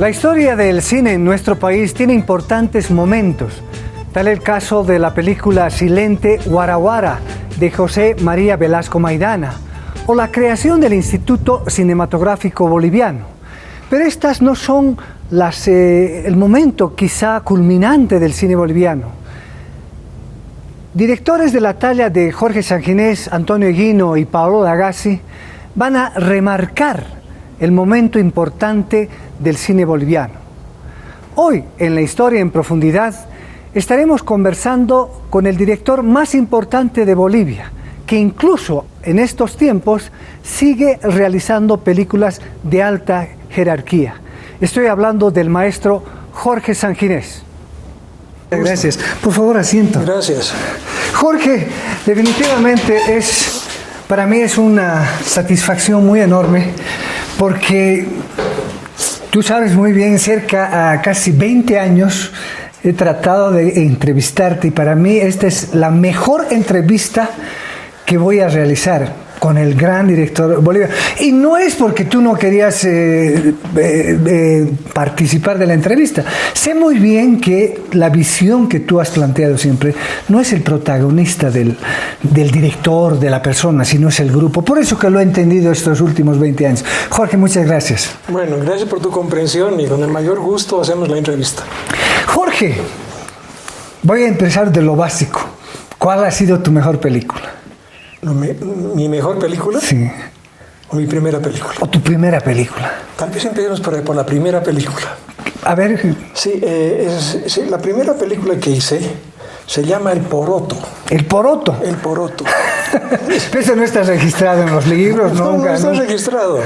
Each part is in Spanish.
La historia del cine en nuestro país tiene importantes momentos. Tal el caso de la película Silente Guaraguara de José María Velasco Maidana o la creación del Instituto Cinematográfico Boliviano. Pero estas no son el momento quizá culminante del cine boliviano. Directores de la talla de Jorge Sanginés, Antonio Eguino y Paolo D'Agassi van a remarcar el momento importante del cine boliviano. Hoy, en La Historia en Profundidad, estaremos conversando con el director más importante de Bolivia, que incluso en estos tiempos sigue realizando películas de alta jerarquía. Estoy hablando del maestro Jorge Sanginés. Gracias. Por favor, asiento. Gracias. Jorge, definitivamente para mí es una satisfacción muy enorme, porque tú sabes muy bien, cerca a casi 20 años he tratado de entrevistarte y para mí esta es la mejor entrevista que voy a realizar con el gran director boliviano. Y no es porque tú no querías participar de la entrevista. Sé muy bien que la visión que tú has planteado siempre no es el protagonista del director, de la persona, sino es el grupo. Por eso que lo he entendido estos últimos 20 años. Jorge, muchas gracias. Bueno, gracias por tu comprensión y con el mayor gusto hacemos la entrevista. Jorge, voy a empezar de lo básico. ¿Cuál ha sido tu mejor película? ¿Mi mejor película? Sí. ¿O mi primera película? ¿O tu primera película? Tal vez empecemos por la primera película. A ver. Sí, la primera película que hice se llama El Poroto. ¿El Poroto? El Poroto. Eso no está registrado en los libros, no, nunca. No está registrado.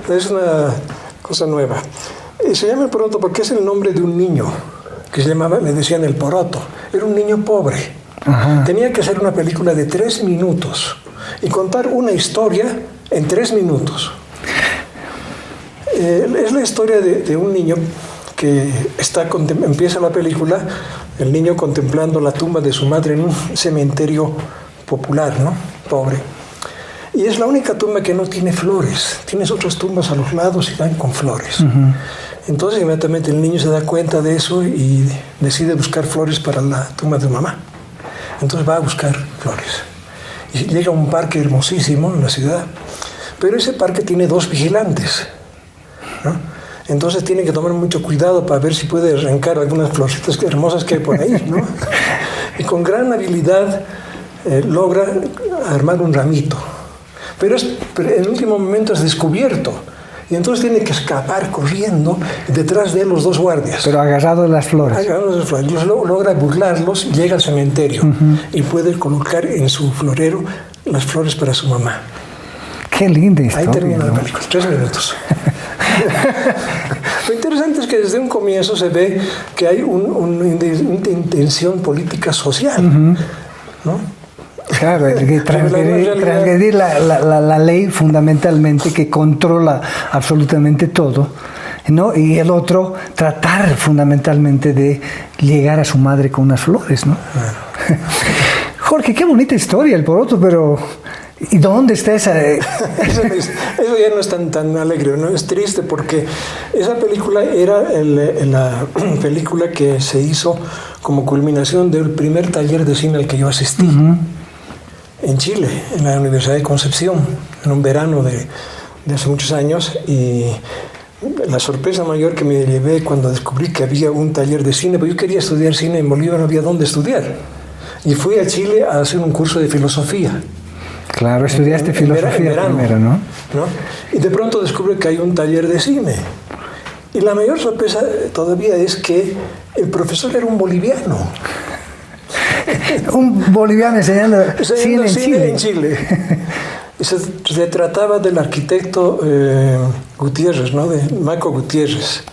Es una cosa nueva. Se llama El Poroto porque es el nombre de un niño que le decían El Poroto. Era un niño pobre. Ajá. Tenía que hacer una película de 3 minutos y contar una historia en 3 minutos. Es la historia de un niño que empieza la película, el niño contemplando la tumba de su madre en un cementerio popular, ¿no? Pobre. Y es la única tumba que no tiene flores. Tienes otras tumbas a los lados y van con flores. Uh-huh. Entonces inmediatamente el niño se da cuenta de eso y decide buscar flores para la tumba de su mamá. Entonces va a buscar flores. Y llega a un parque hermosísimo en la ciudad, pero ese parque tiene 2 vigilantes, ¿no? Entonces tiene que tomar mucho cuidado para ver si puede arrancar algunas florcitas hermosas que hay por ahí, ¿no? Y con gran habilidad logra armar un ramito. Pero en el último momento es descubierto. Y entonces tiene que escapar corriendo detrás de él los 2 guardias. Pero agarrado de las flores. Agarrado de las flores. Logra burlarlos y llega al cementerio. Uh-huh. Y puede colocar en su florero las flores para su mamá. Qué linda historia. Ahí termina la película, 3 minutos. Lo interesante es que desde un comienzo se ve que hay una intención política social, uh-huh, ¿no? Claro, que transgredir la ley fundamentalmente que controla absolutamente todo, ¿no? Y el otro, tratar fundamentalmente de llegar a su madre con unas flores, ¿no? Bueno. Jorge, qué bonita historia, El Poroto, pero ¿y dónde está esa? Eso ya no es tan alegre, ¿no? Es triste porque esa película era la película que se hizo como culminación del primer taller de cine al que yo asistí. Uh-huh. En Chile, en la Universidad de Concepción, en un verano de hace muchos años, y la sorpresa mayor que me llevé cuando descubrí que había un taller de cine, porque yo quería estudiar cine en Bolivia, no había dónde estudiar, y fui a Chile a hacer un curso de filosofía. Claro, estudiaste filosofía primero, ¿no? Y de pronto descubrí que hay un taller de cine, y la mayor sorpresa todavía es que el profesor era un boliviano. Un boliviano enseñando cine en Chile. Se trataba del arquitecto Gutiérrez, ¿no? De Maco Gutiérrez,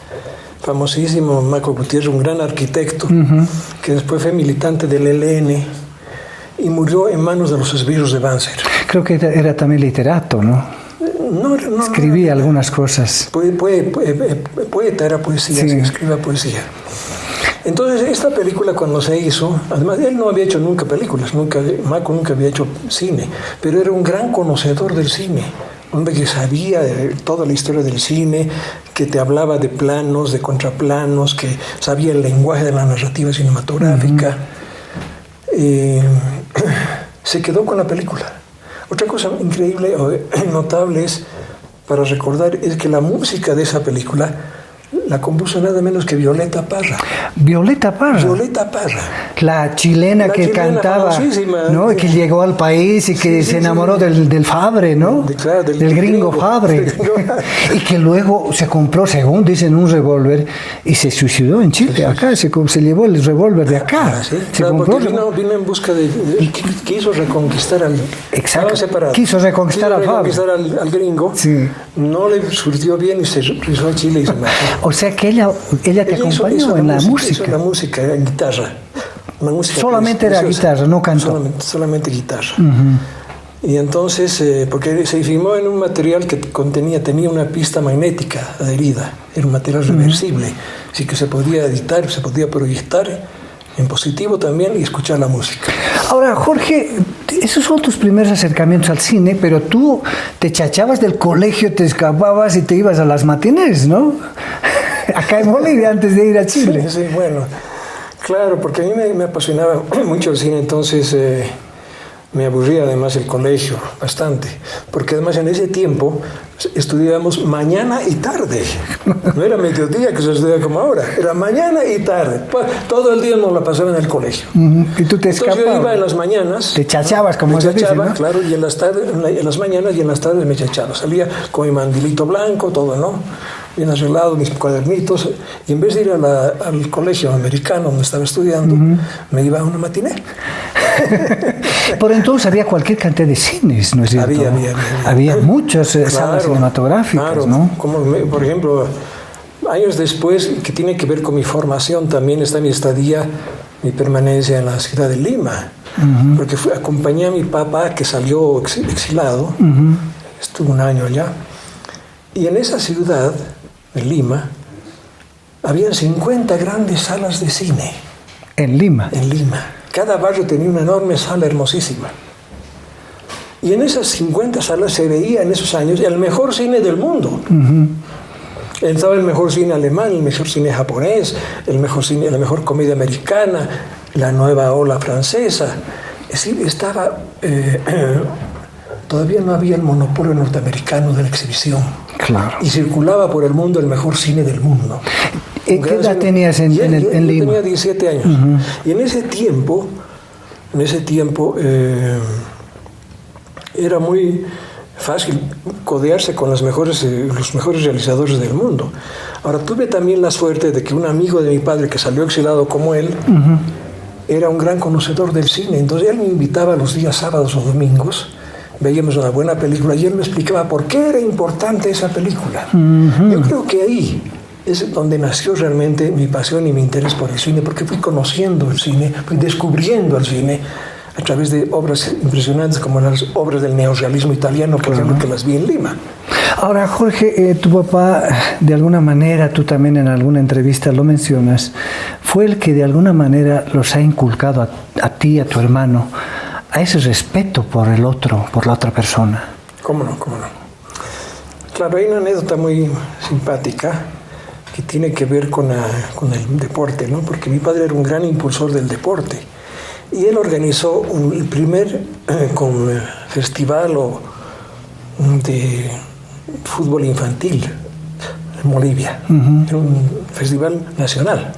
famosísimo Maco Gutiérrez, un gran arquitecto, uh-huh, que después fue militante del ELN y murió en manos de los esbirros de Banzer. Creo que era también literato, ¿no? No, escribía algunas cosas. Poeta, era poesía, sí. Escribía poesía. Entonces, esta película cuando se hizo, además él no había hecho nunca películas, Maco nunca había hecho cine, pero era un gran conocedor del cine, un hombre que sabía de toda la historia del cine, que te hablaba de planos, de contraplanos, que sabía el lenguaje de la narrativa cinematográfica. Se quedó con la película. Otra cosa increíble o notable es, para recordar, es que la música de esa película la compuso nada menos que Violeta Parra. Violeta Parra. Violeta Parra. La chilena que cantaba, ¿no? Y que llegó al país y que se enamoró del Fabre, ¿no? Claro, del gringo Fabre. Y que luego se compró, según dicen, un revólver y se suicidó en Chile. Acá se llevó el revólver de acá. Sí, claro, porque vino en busca de quiso reconquistar al... Exacto. Quiso reconquistar al Fabre. Al gringo. Sí. No le surtió bien y se regresó a Chile y se mató. O sea que ella te acompañó hizo en la música. Hizo la música en guitarra. Solamente era guitarra, no cantó. Solamente guitarra. Y entonces, porque se filmó en un material que tenía una pista magnética adherida, era un material reversible, así que se podía editar, se podía proyectar en positivo también y escuchar la música. Ahora, Jorge, esos son tus primeros acercamientos al cine, pero tú te chachabas del colegio, te escapabas y te ibas a las matinés, ¿no? Acá en Bolivia, antes de ir a Chile. Sí, bueno, claro, porque a mí me apasionaba mucho el cine, entonces me aburría además el colegio bastante, porque además en ese tiempo estudiábamos mañana y tarde, no era mediodía que se estudiaba como ahora, era mañana y tarde, todo el día nos la pasaba en el colegio. Y tú te escapabas. Entonces yo iba en las mañanas, te chachabas, como se dice, ¿no? Claro, y en las mañanas y en las tardes me chachaba, salía con mi mandilito blanco, todo, ¿no? Bien arreglado, mis cuadernitos, y en vez de ir al colegio americano donde estaba estudiando, me iba a una matiné. Por entonces había cualquier cantidad de cines, ¿no es cierto? Había muchas salas cinematográficas, claro, ¿no? Como, por ejemplo, años después, que tiene que ver con mi formación, también está mi estadía, mi permanencia en la ciudad de Lima, porque acompañé a mi papá que salió exilado, estuvo un año allá, y en esa ciudad de Lima había 50 grandes salas de cine. ¿En Lima? En Lima. Cada barrio tenía una enorme sala hermosísima. Y en esas 50 salas se veía en esos años el mejor cine del mundo. Estaba el mejor cine alemán, el mejor cine japonés, la mejor comedia americana, la nueva ola francesa. Es decir, todavía no había el monopolio norteamericano de la exhibición. Claro. Y circulaba por el mundo el mejor cine del mundo. ¿Qué edad tenías en Lima? Yo tenía 17 años. Y en ese tiempo era muy fácil codearse con los mejores realizadores del mundo. Ahora, tuve también la suerte de que un amigo de mi padre que salió exilado como él, era un gran conocedor del cine. Entonces él me invitaba los días sábados o domingos, veíamos una buena película y él me explicaba por qué era importante esa película. Yo creo que ahí es donde nació realmente mi pasión y mi interés por el cine, porque fui conociendo el cine, fui descubriendo el cine a través de obras impresionantes como las obras del neorrealismo italiano, por ejemplo, que las vi en Lima. Ahora, Jorge, tu papá, de alguna manera, tú también en alguna entrevista lo mencionas, fue el que de alguna manera los ha inculcado a ti, a tu hermano, a ese respeto por el otro, por la otra persona. ¿Cómo no? Claro, hay una anécdota muy simpática que tiene que ver con el deporte, ¿no? Porque mi padre era un gran impulsor del deporte y él organizó el primer festival de fútbol infantil en Bolivia, era un festival nacional.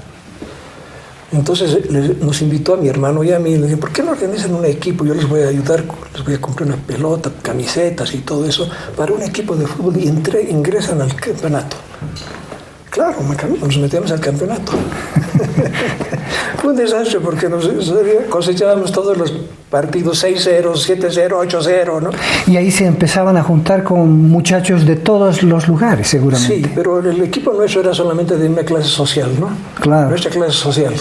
Entonces nos invitó a mi hermano y a mí, y le dije, ¿por qué no organizan un equipo? Yo les voy a ayudar, les voy a comprar una pelota, camisetas y todo eso para un equipo de fútbol y ingresan al campeonato. Claro, nos metíamos al campeonato. Fue un desastre porque cosechábamos todos los partidos 6-0, 7-0, 8-0, ¿no? Y ahí se empezaban a juntar con muchachos de todos los lugares, seguramente. Sí, pero el equipo nuestro era solamente de una clase social, ¿no? Claro. Nuestra clase social.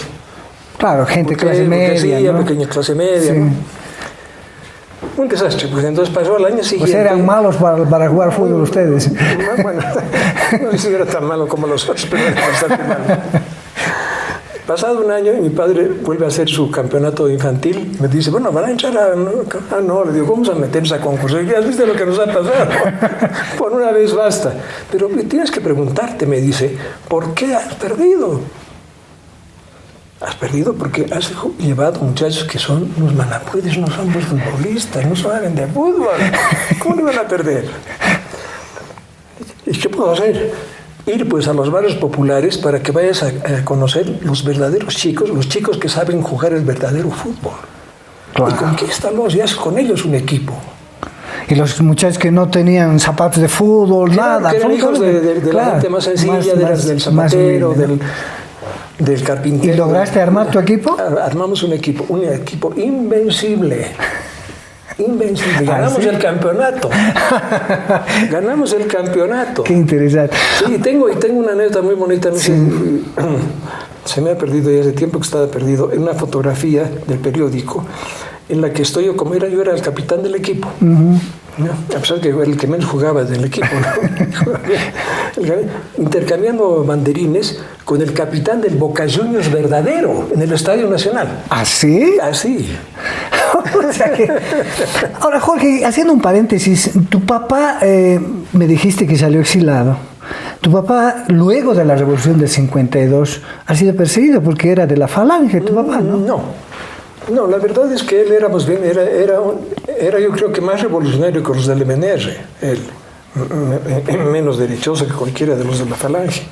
Claro, gente de clase media, sí, ¿no? Pequeña clase media, sí. ¿no? Un desastre, pues entonces pasó el año siguiente. Pues eran malos para jugar fútbol ustedes. Bueno, no sé si era tan malo como los otros, pero era bastante malo. Pasado un año, mi padre vuelve a hacer su campeonato infantil. Me dice, bueno, van a entrar a... no, le digo, vamos a meternos a concurso. Ya viste lo que nos ha pasado. Por una vez basta. Pero tienes que preguntarte, me dice, ¿por qué has perdido? Has perdido porque has llevado muchachos que son unos manapuedes, no son futbolistas, no saben de fútbol. ¿Cómo le van a perder? ¿Y qué puedo hacer? Ir pues a los barrios populares para que vayas a conocer los verdaderos chicos, los chicos que saben jugar el verdadero fútbol. Claro. Y conquístalos y haz con ellos un equipo. Y los muchachos que no tenían zapatos de fútbol, claro, nada. Que eran hijos de claro, la gente más sencilla, del zapatero, del carpintero. ¿Y lograste armar tu equipo? Armamos un equipo invencible. Invencible. Ganamos el campeonato. Ganamos el campeonato. Qué interesante. Sí, tengo una anécdota muy bonita. Sí. Se me ha perdido ya hace tiempo que estaba perdido. En una fotografía del periódico en la que estoy yo era el capitán del equipo. ¿No? A pesar que era el que menos jugaba del equipo, ¿no? Intercambiando banderines con el capitán del Boca Juniors verdadero en el Estadio Nacional. ¿Así? Así. O sea que... Ahora, Jorge, haciendo un paréntesis, tu papá, me dijiste que salió exilado. Tu papá, luego de la Revolución del 52, ha sido perseguido porque era de la Falange, tu papá, ¿no? No, la verdad es que él era más bien, era yo creo que más revolucionario que los del MNR, él, menos derechoso que cualquiera de los de la Falange.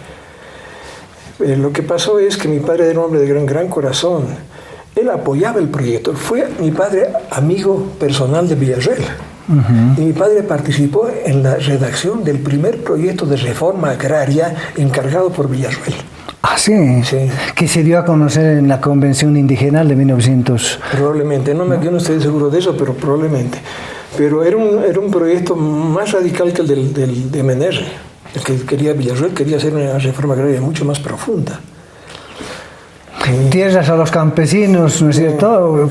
Lo que pasó es que mi padre era un hombre de gran corazón. Él apoyaba el proyecto. Fue mi padre amigo personal de Villarreal. Y mi padre participó en la redacción del primer proyecto de reforma agraria encargado por Villarreal. Ah, sí. Que se dio a conocer en la Convención Indigenal de 1900. Probablemente, yo no estoy seguro de eso, pero probablemente. Pero era un proyecto más radical que el de MNR. El que quería Villarreal quería hacer una reforma agraria mucho más profunda. Tierras a los campesinos, ¿no es cierto?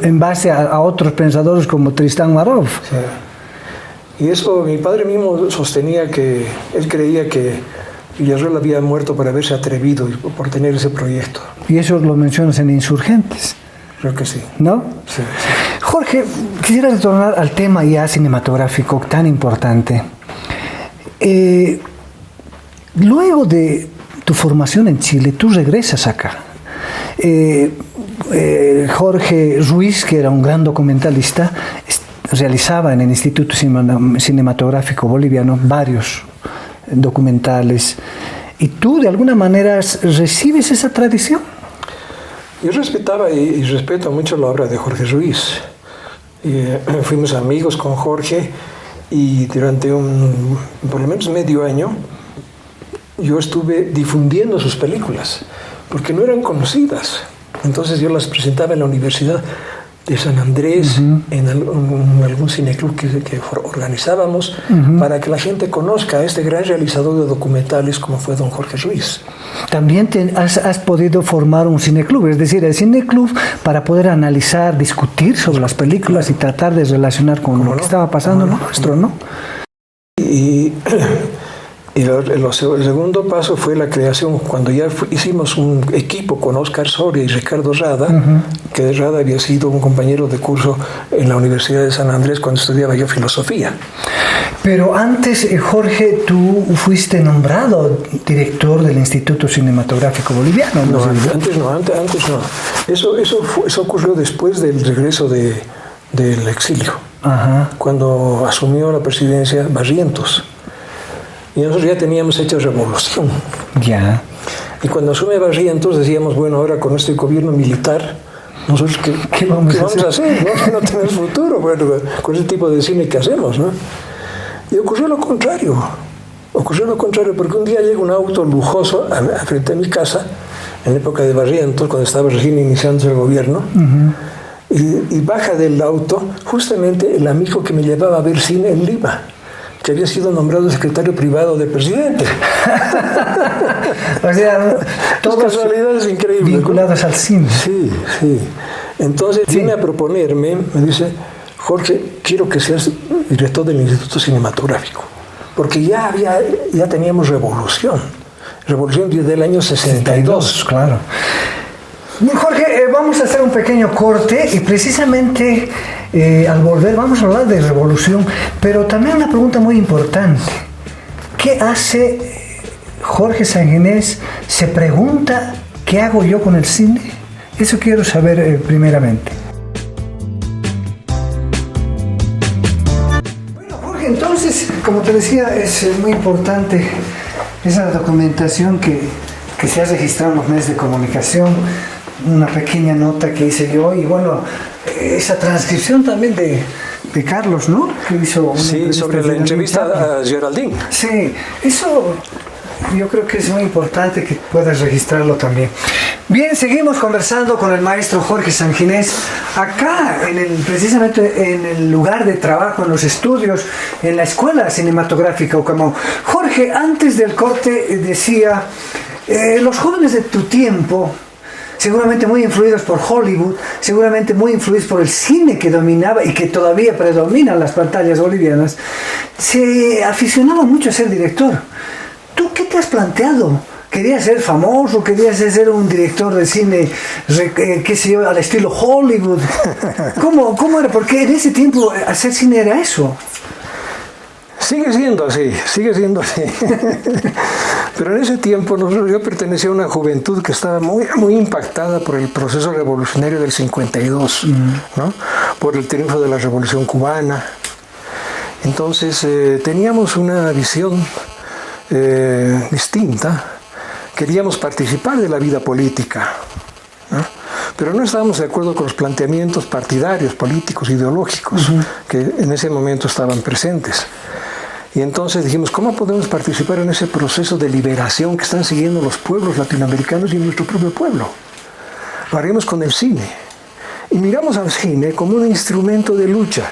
En base a otros pensadores como Tristán Marov. Sí. Y eso mi padre mismo sostenía que él creía que Villarreal había muerto por haberse atrevido por tener ese proyecto. Y eso lo mencionas en Insurgentes. Creo que sí. ¿No? Sí. Jorge, quisiera retornar al tema ya cinematográfico tan importante. Luego de tu formación en Chile, tú regresas acá. Jorge Ruiz, que era un gran documentalista, realizaba en el Instituto Cinematográfico Boliviano varios documentales. ¿Y tú de alguna manera recibes esa tradición? Yo respetaba y respeto mucho la obra de Jorge Ruiz. Fuimos amigos con Jorge y durante por lo menos medio año yo estuve difundiendo sus películas porque no eran conocidas. Entonces yo las presentaba en la Universidad de San Andrés, en algún cineclub que organizábamos, para que la gente conozca a este gran realizador de documentales como fue don Jorge Ruiz. También has podido formar un cineclub, es decir, el cineclub para poder analizar, discutir sobre las películas y tratar de relacionar con lo que estaba pasando en lo nuestro, ¿no? Y el segundo paso fue la creación, cuando ya hicimos un equipo con Óscar Soria y Ricardo Rada, que Rada había sido un compañero de curso en la Universidad de San Andrés cuando estudiaba yo filosofía. Pero antes, Jorge, tú fuiste nombrado director del Instituto Cinematográfico Boliviano. No, antes no. Eso ocurrió después del regreso del exilio, cuando asumió la presidencia Barrientos. Y nosotros ya teníamos hecha revolución. Ya. Y cuando asume Barrientos decíamos, bueno, ahora con este gobierno militar, nosotros ¿qué vamos a hacer? No tenemos futuro, bueno, con ese tipo de cine que hacemos, ¿no? Y ocurrió lo contrario, porque un día llega un auto lujoso frente a mi casa, en la época de Barrientos, cuando estaba recién iniciando el gobierno, y baja del auto justamente el amigo que me llevaba a ver cine en Lima, que había sido nombrado secretario privado del presidente. O sea, todas casualidades increíbles, vinculadas al cine. Sí. Entonces viene a proponerme, me dice, Jorge, quiero que seas director del Instituto Cinematográfico, porque ya teníamos revolución desde el año 62. Claro. Jorge, vamos a hacer un pequeño corte y precisamente al volver vamos a hablar de revolución, pero también una pregunta muy importante. ¿Qué hace Jorge Sanguinés? Se pregunta, ¿qué hago yo con el cine? Eso quiero saber primeramente. Bueno, Jorge, entonces, como te decía, es muy importante esa documentación que se ha registrado en los medios de comunicación, una pequeña nota que hice yo y bueno, esa transcripción también de Carlos, ¿no? Que hizo una sobre la entrevista a Geraldine. Sí, eso yo creo que es muy importante que puedas registrarlo también. Bien, seguimos conversando con el maestro Jorge Sanguinés, acá precisamente en el lugar de trabajo, en los estudios, en la Escuela Cinematográfica Ucamau. Jorge, antes del corte decía, los jóvenes de tu tiempo, seguramente muy influidos por Hollywood, seguramente muy influidos por el cine que dominaba y que todavía predomina en las pantallas bolivianas, se aficionaban mucho a ser director. ¿Tú qué te has planteado? ¿Querías ser famoso? ¿Querías ser un director de cine, qué sé yo, al estilo Hollywood? ¿Cómo era? Porque en ese tiempo hacer cine era eso. Sigue siendo así. Pero en ese tiempo yo pertenecía a una juventud que estaba muy, muy impactada por el proceso revolucionario del 52, ¿no? Por el triunfo de la Revolución Cubana. Entonces teníamos una visión distinta. Queríamos participar de la vida política, ¿no? Pero no estábamos de acuerdo con los planteamientos partidarios, políticos, ideológicos que en ese momento estaban presentes. Y entonces dijimos, ¿cómo podemos participar en ese proceso de liberación que están siguiendo los pueblos latinoamericanos y nuestro propio pueblo? Lo haremos con el cine. Y miramos al cine como un instrumento de lucha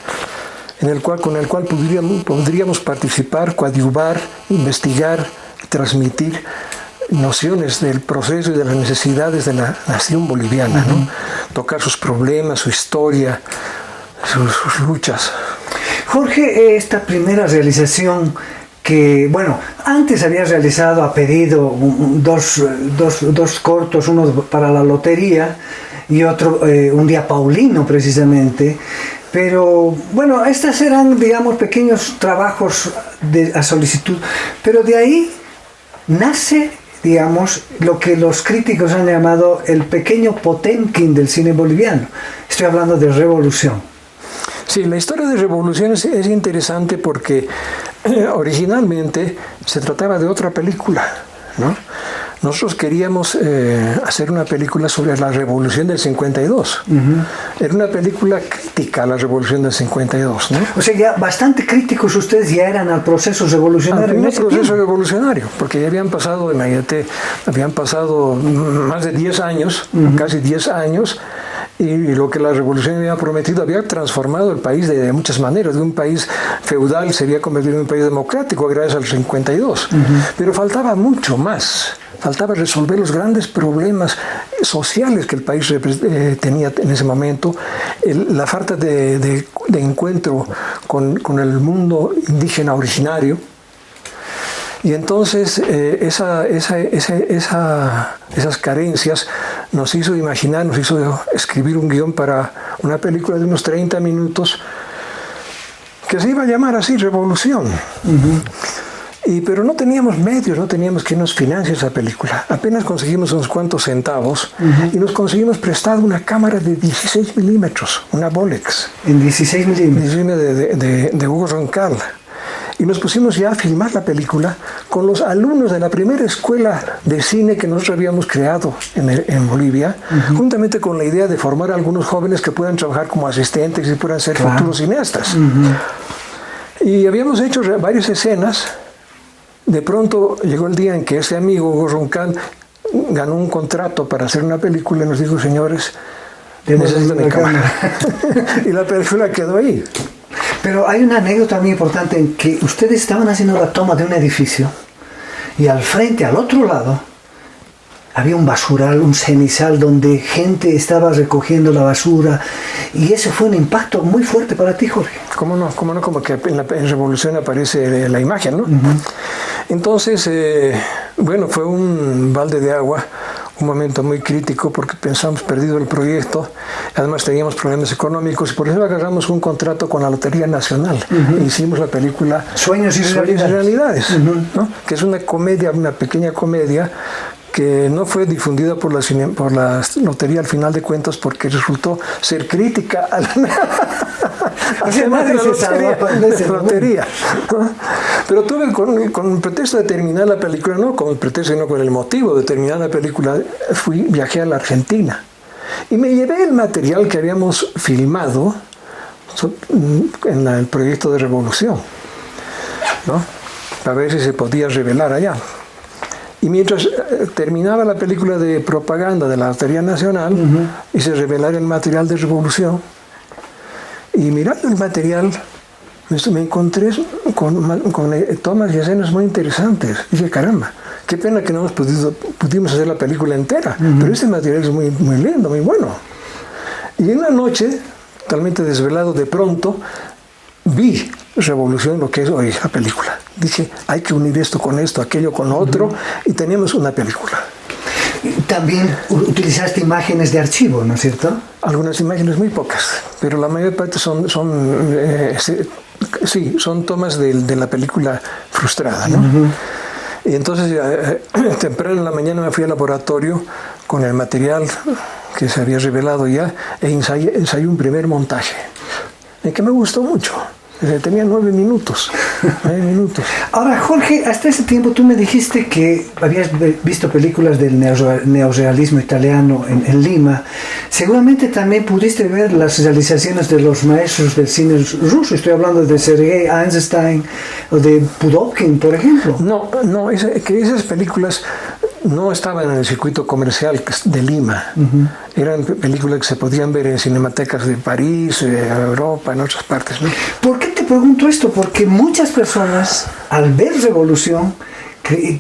con el cual podríamos participar, coadyuvar, investigar, transmitir nociones del proceso y de las necesidades de la nación boliviana, ¿no? Tocar sus problemas, su historia, sus luchas. Jorge, esta primera realización que, bueno, antes habías realizado a pedido dos cortos, uno para la lotería y otro un día paulino precisamente, pero bueno, estas eran, digamos, pequeños trabajos a solicitud, pero de ahí nace, digamos, lo que los críticos han llamado el pequeño Potemkin del cine boliviano. Estoy hablando de Revolución. Sí, la historia de Revolución es interesante porque originalmente se trataba de otra película, ¿no? Nosotros queríamos hacer una película sobre la Revolución del 52. Era una película crítica a la Revolución del 52, ¿no? O sea, ya bastante críticos ustedes ya eran al proceso revolucionario. Al proceso revolucionario, porque ya habían pasado más de 10 años, casi 10 años, y lo que la revolución había prometido había transformado el país de muchas maneras. De un país feudal se había convertido en un país democrático gracias al 52. Pero faltaba mucho más. Faltaba resolver los grandes problemas sociales que el país tenía en ese momento, la falta de encuentro con el mundo indígena originario. Y entonces esas carencias nos hizo imaginar, nos hizo escribir un guión para una película de unos 30 minutos que se iba a llamar así, Revolución. Pero no teníamos medios, no teníamos quien nos financie esa película. Apenas conseguimos unos cuantos centavos y nos conseguimos prestado una cámara de 16 milímetros, una Bolex. ¿En 16 milímetros? De Hugo Roncal. Y nos pusimos ya a filmar la película con los alumnos de la primera escuela de cine que nosotros habíamos creado en Bolivia, juntamente con la idea de formar a algunos jóvenes que puedan trabajar como asistentes y puedan ser futuros cineastas. Y habíamos hecho varias escenas. De pronto llegó el día en que ese amigo, Hugo Roncal, ganó un contrato para hacer una película y nos dijo, señores, necesito mi cámara. Y la película quedó ahí. Pero hay una anécdota muy importante en que ustedes estaban haciendo la toma de un edificio y al frente, al otro lado, había un basural, un cenizal donde gente estaba recogiendo la basura y eso fue un impacto muy fuerte para ti, Jorge. ¿Cómo no? Como que en Revolución aparece la imagen, ¿no? Entonces, bueno, fue un balde de agua, un momento muy crítico porque pensamos perdido el proyecto, además teníamos problemas económicos y por eso agarramos un contrato con la Lotería Nacional. Hicimos la película Sueños y Realidades, ¿no? Que es una comedia, una pequeña comedia que no fue difundida por la Lotería al final de cuentas porque resultó ser crítica a la lotería, ¿no? Pero tuve con el pretexto de terminar la película, no con el pretexto, sino con el motivo de terminar la película, viajé a la Argentina y me llevé el material que habíamos filmado en el proyecto de Revolución, ¿no? Para ver si se podía revelar allá. Y mientras terminaba la película de propaganda de la Lotería Nacional y se revelara el material de Revolución, y mirando el material me encontré con tomas y escenas muy interesantes. Y dije, caramba, qué pena que no pudimos hacer la película entera, pero este material es muy, muy lindo, muy bueno. Y en una noche, totalmente desvelado, de pronto vi Revolución, lo que es hoy la película. Dije, hay que unir esto con esto, aquello con lo otro, y tenemos una película. También utilizaste imágenes de archivo, ¿no es cierto? Algunas imágenes, muy pocas, pero la mayor parte son tomas de la película frustrada, ¿no? Y entonces, temprano en la mañana me fui al laboratorio con el material que se había revelado ya e ensayé un primer montaje, que me gustó mucho. Tenía 9 minutos. 9 minutos. Ahora, Jorge, hasta ese tiempo tú me dijiste que habías visto películas del neorrealismo italiano en Lima. Seguramente también pudiste ver las realizaciones de los maestros del cine ruso. Estoy hablando de Sergei Eisenstein o de Pudovkin, por ejemplo. No, esas películas no estaban en el circuito comercial de Lima. Eran películas que se podían ver en cinematecas de París, Europa, en otras partes, ¿no? ¿Por qué te pregunto esto? Porque muchas personas, al ver Revolución,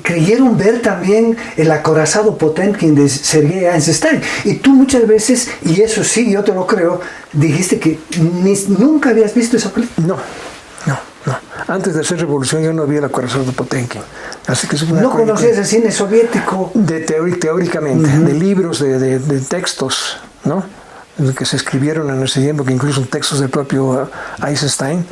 creyeron ver también el acorazado Potemkin de Sergei Eisenstein. Y tú muchas veces, y eso sí, yo te lo creo, dijiste que nunca habías visto esa película. No. Antes de hacer Revolución yo no vi el acorazado Potemkin. Así que ¿No conocías el cine soviético? Teóricamente, de libros, de textos, ¿no? Que se escribieron en ese tiempo, que incluso son textos del propio Eisenstein,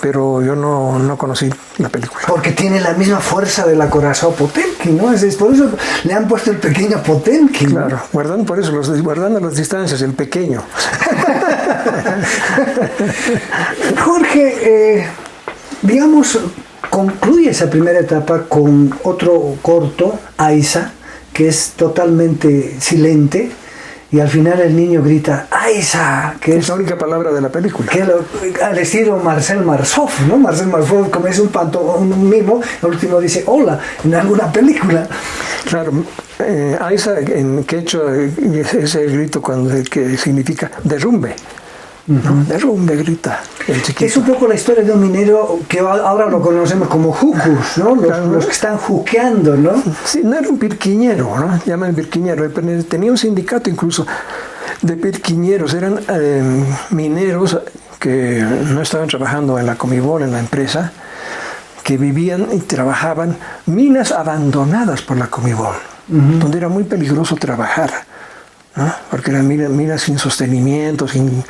pero yo no conocí la película. Porque tiene la misma fuerza del acorazado Potemkin, ¿no? Es por eso le han puesto el pequeño Potemkin. Claro, guardando las distancias, el pequeño. Jorge, digamos, concluye esa primera etapa con otro corto, Aisa, que es totalmente silente, y al final el niño grita Aisa, que es la única palabra de la película. Que al estilo Marcel Marceau, ¿no? Marcel Marceau, como es un mimo, al último dice hola en alguna película. Claro, Aisa en quechua es el grito que significa derrumbe. ¿No? Derrumbe, grita el chiquito. Es un poco la historia de un minero que ahora lo conocemos como jucus, ¿no? Los que están juqueando, ¿no? Sí, no era un pirquiñero, ¿no? Llaman pirquiñero. Tenía un sindicato incluso de pirquiñeros. Eran mineros que no estaban trabajando en la Comibol, en la empresa, que vivían y trabajaban minas abandonadas por la Comibol, donde era muy peligroso trabajar, ¿no? Porque eran minas sin sostenimiento, sin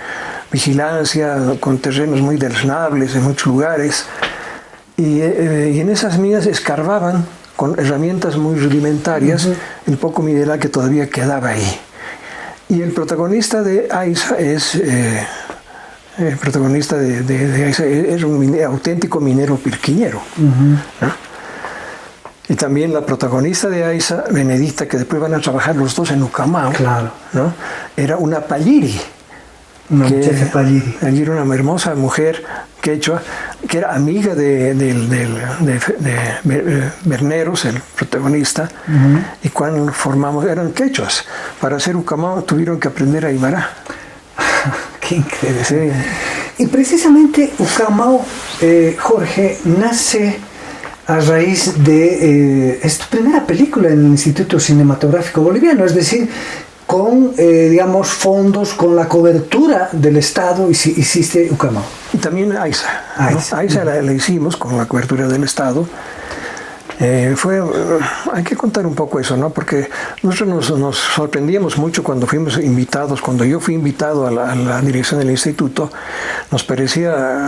vigilancia, con terrenos muy deleznables en muchos lugares. Y en esas minas escarbaban con herramientas muy rudimentarias el poco mineral que todavía quedaba ahí. Y el protagonista de Aisa es un auténtico minero pirquiñero, ¿no? Y también la protagonista de Aisa, Benedicta, que después van a trabajar los dos en Ucamao, claro, ¿no? Era una palliri. Una muchacha palliri. Era una hermosa mujer quechua, que era amiga de Berneros, el protagonista, y cuando eran quechuas. Para hacer Ucamao tuvieron que aprender aymara. Qué increíble. Sí. Y precisamente Ucamao, Jorge, nace a raíz de esta primera película en el Instituto Cinematográfico Boliviano, es decir, con, digamos, fondos, con la cobertura del Estado, hiciste Ucamao. Y también Aisa. ¿No? Aisa la hicimos con la cobertura del Estado. Hay que contar un poco eso, ¿no? Porque nosotros nos sorprendíamos mucho cuando fuimos invitados, cuando yo fui invitado a la dirección del instituto, nos parecía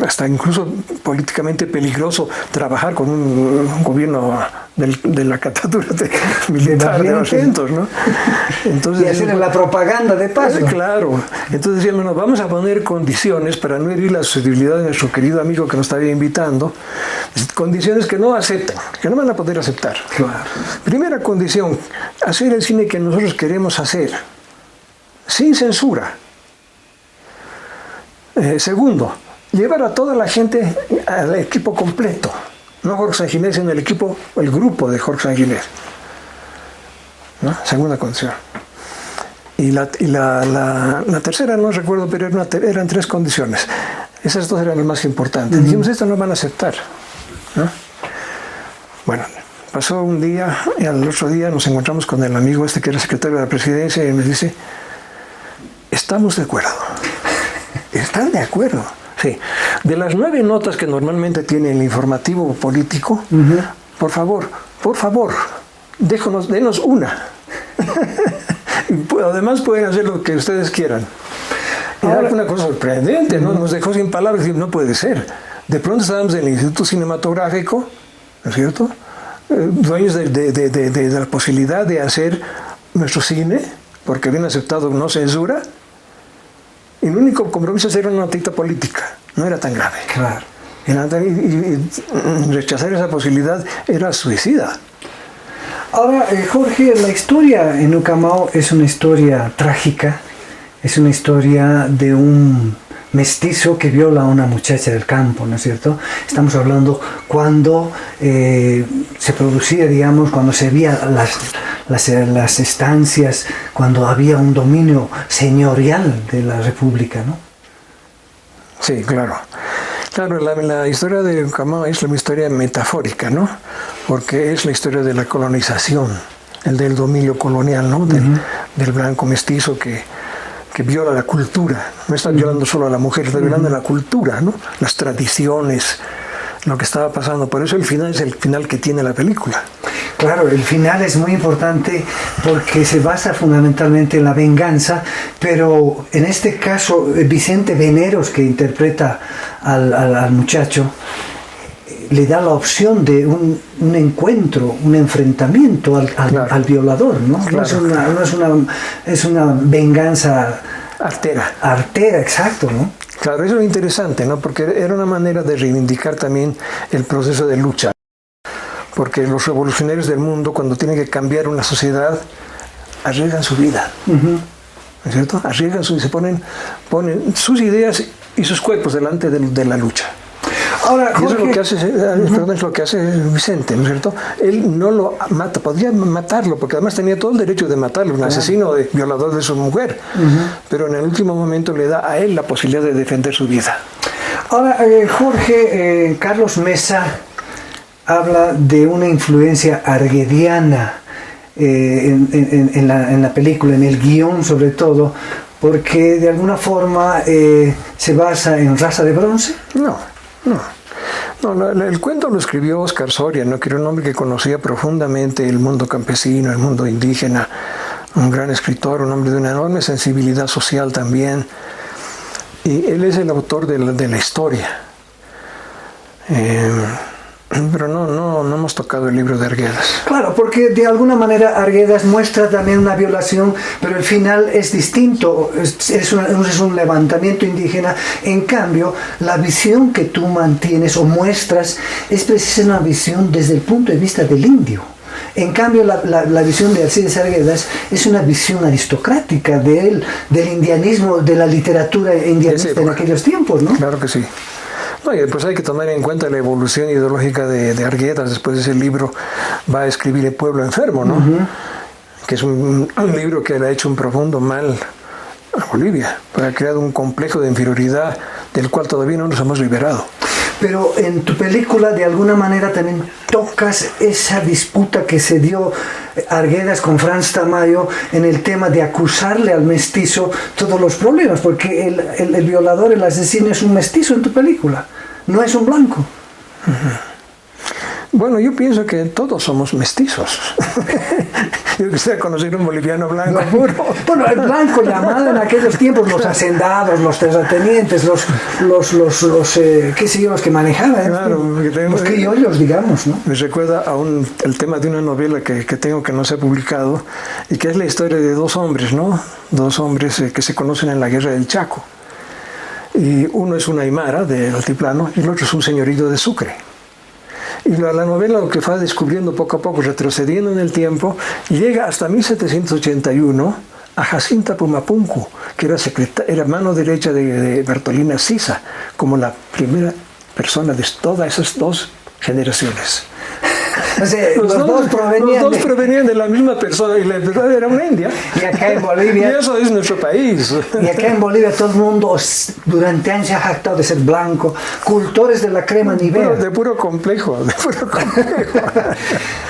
hasta incluso políticamente peligroso trabajar con un gobierno de la catadura militar de Barrientos, ¿no? Entonces, y hacer la propaganda de paso. Claro. Entonces decíamos, nos vamos a poner condiciones para no herir la susceptibilidad de nuestro querido amigo que nos estaba invitando, condiciones que no aceptan, que no van a poder aceptar. Claro. Primera condición, hacer el cine que nosotros queremos hacer, sin censura. Segundo, llevar a toda la gente al equipo completo. No Jorge Sanginés, sino el equipo, el grupo de Jorge Sanginés, ¿no? Segunda condición. Y la tercera no recuerdo, pero eran 3 condiciones. Esas 2 eran las más importantes. Dijimos, esto no van a aceptar, ¿no? Bueno, pasó un día y al otro día nos encontramos con el amigo que era secretario de la presidencia y me dice, estamos de acuerdo. ¿Están de acuerdo? Sí. De las 9 notas que normalmente tiene el informativo político, por favor, denos una. Además pueden hacer lo que ustedes quieran. Y era una cosa sorprendente, ¿no? Nos dejó sin palabras y no puede ser. De pronto estábamos en el Instituto Cinematográfico, ¿no es cierto? Dueños de la posibilidad de hacer nuestro cine, porque habían aceptado no censura. Y el único compromiso era hacer una notita política, no era tan grave. Claro. Y rechazar esa posibilidad era suicida. Ahora, Jorge, la historia en Ucamao es una historia trágica, es una historia de un mestizo que viola a una muchacha del campo, ¿no es cierto? Estamos hablando cuando se producía, digamos, cuando se veía las estancias, cuando había un dominio señorial de la República, ¿no? Sí, claro. Claro, la historia de Ucamao es una historia metafórica, ¿no? Porque es la historia de la colonización, el del dominio colonial, ¿no? Del blanco mestizo que viola la cultura. No está violando solo a la mujer, está violando la cultura, ¿no? Las tradiciones, lo que estaba pasando. Por eso el final es el final que tiene la película. Claro, el final es muy importante porque se basa fundamentalmente en la venganza, pero en este caso Vicente Veneros, que interpreta al muchacho, le da la opción de un encuentro, un enfrentamiento al violador, ¿no? Claro. Es una venganza artera, exacto, ¿no? Claro, eso es interesante, ¿no? Porque era una manera de reivindicar también el proceso de lucha. Porque los revolucionarios del mundo, cuando tienen que cambiar una sociedad, arriesgan su vida, ¿no es cierto? Arriesgan se ponen sus ideas y sus cuerpos delante de la lucha. Ahora, y eso es lo que hace Vicente, ¿no es cierto? Él no lo mata, podría matarlo, porque además tenía todo el derecho de matarlo, un asesino, violador de su mujer, pero en el último momento le da a él la posibilidad de defender su vida. Ahora, Jorge, Carlos Mesa habla de una influencia arguediana en la película, en el guión sobre todo, porque de alguna forma se basa en Raza de Bronce. No, el cuento lo escribió Oscar Soria, ¿no? Que era un hombre que conocía profundamente el mundo campesino, el mundo indígena, un gran escritor, un hombre de una enorme sensibilidad social también. Y él es el autor de la historia. Pero no hemos tocado el libro de Arguedas. Claro, porque de alguna manera Arguedas muestra también una violación, pero el final es distinto, es un levantamiento indígena. En cambio, la visión que tú mantienes o muestras es precisamente una visión desde el punto de vista del indio. En cambio, la visión de Alcides Arguedas es una visión aristocrática del indianismo, de la literatura indianista en aquellos tiempos, ¿no? Claro que sí. No, y después hay que tomar en cuenta la evolución ideológica de Arguedas. Después de ese libro va a escribir El pueblo enfermo, ¿no? Que es un libro que le ha hecho un profundo mal a Bolivia, porque ha creado un complejo de inferioridad del cual todavía no nos hemos liberado. Pero en tu película de alguna manera también tocas esa disputa que se dio Arguedas con Franz Tamayo en el tema de acusarle al mestizo todos los problemas, porque el violador, el asesino es un mestizo en tu película, no es un blanco. Bueno, yo pienso que todos somos mestizos. Yo quisiera conocer un boliviano blanco. No, bueno, el blanco llamado en aquellos tiempos los hacendados, los terratenientes, los qué sé yo, los que manejaban, claro, los criollos, digamos, ¿no? Me recuerda el tema de una novela que tengo que no se ha publicado y que es la historia de dos hombres, ¿no? Dos hombres que se conocen en la guerra del Chaco. Y uno es un aymara del altiplano y el otro es un señorito de Sucre. Y la novela lo que va descubriendo poco a poco, retrocediendo en el tiempo, llega hasta 1781 a Jacinta Pumapunku, que era mano derecha de Bertolina Sisa, como la primera persona de todas esas dos generaciones. O sea, los dos provenían de la misma persona y la verdad era una india. Y acá en Bolivia. Y eso es nuestro país. Y acá en Bolivia todo el mundo durante años se ha jactado de ser blanco, cultores de la crema Nivea. De puro complejo.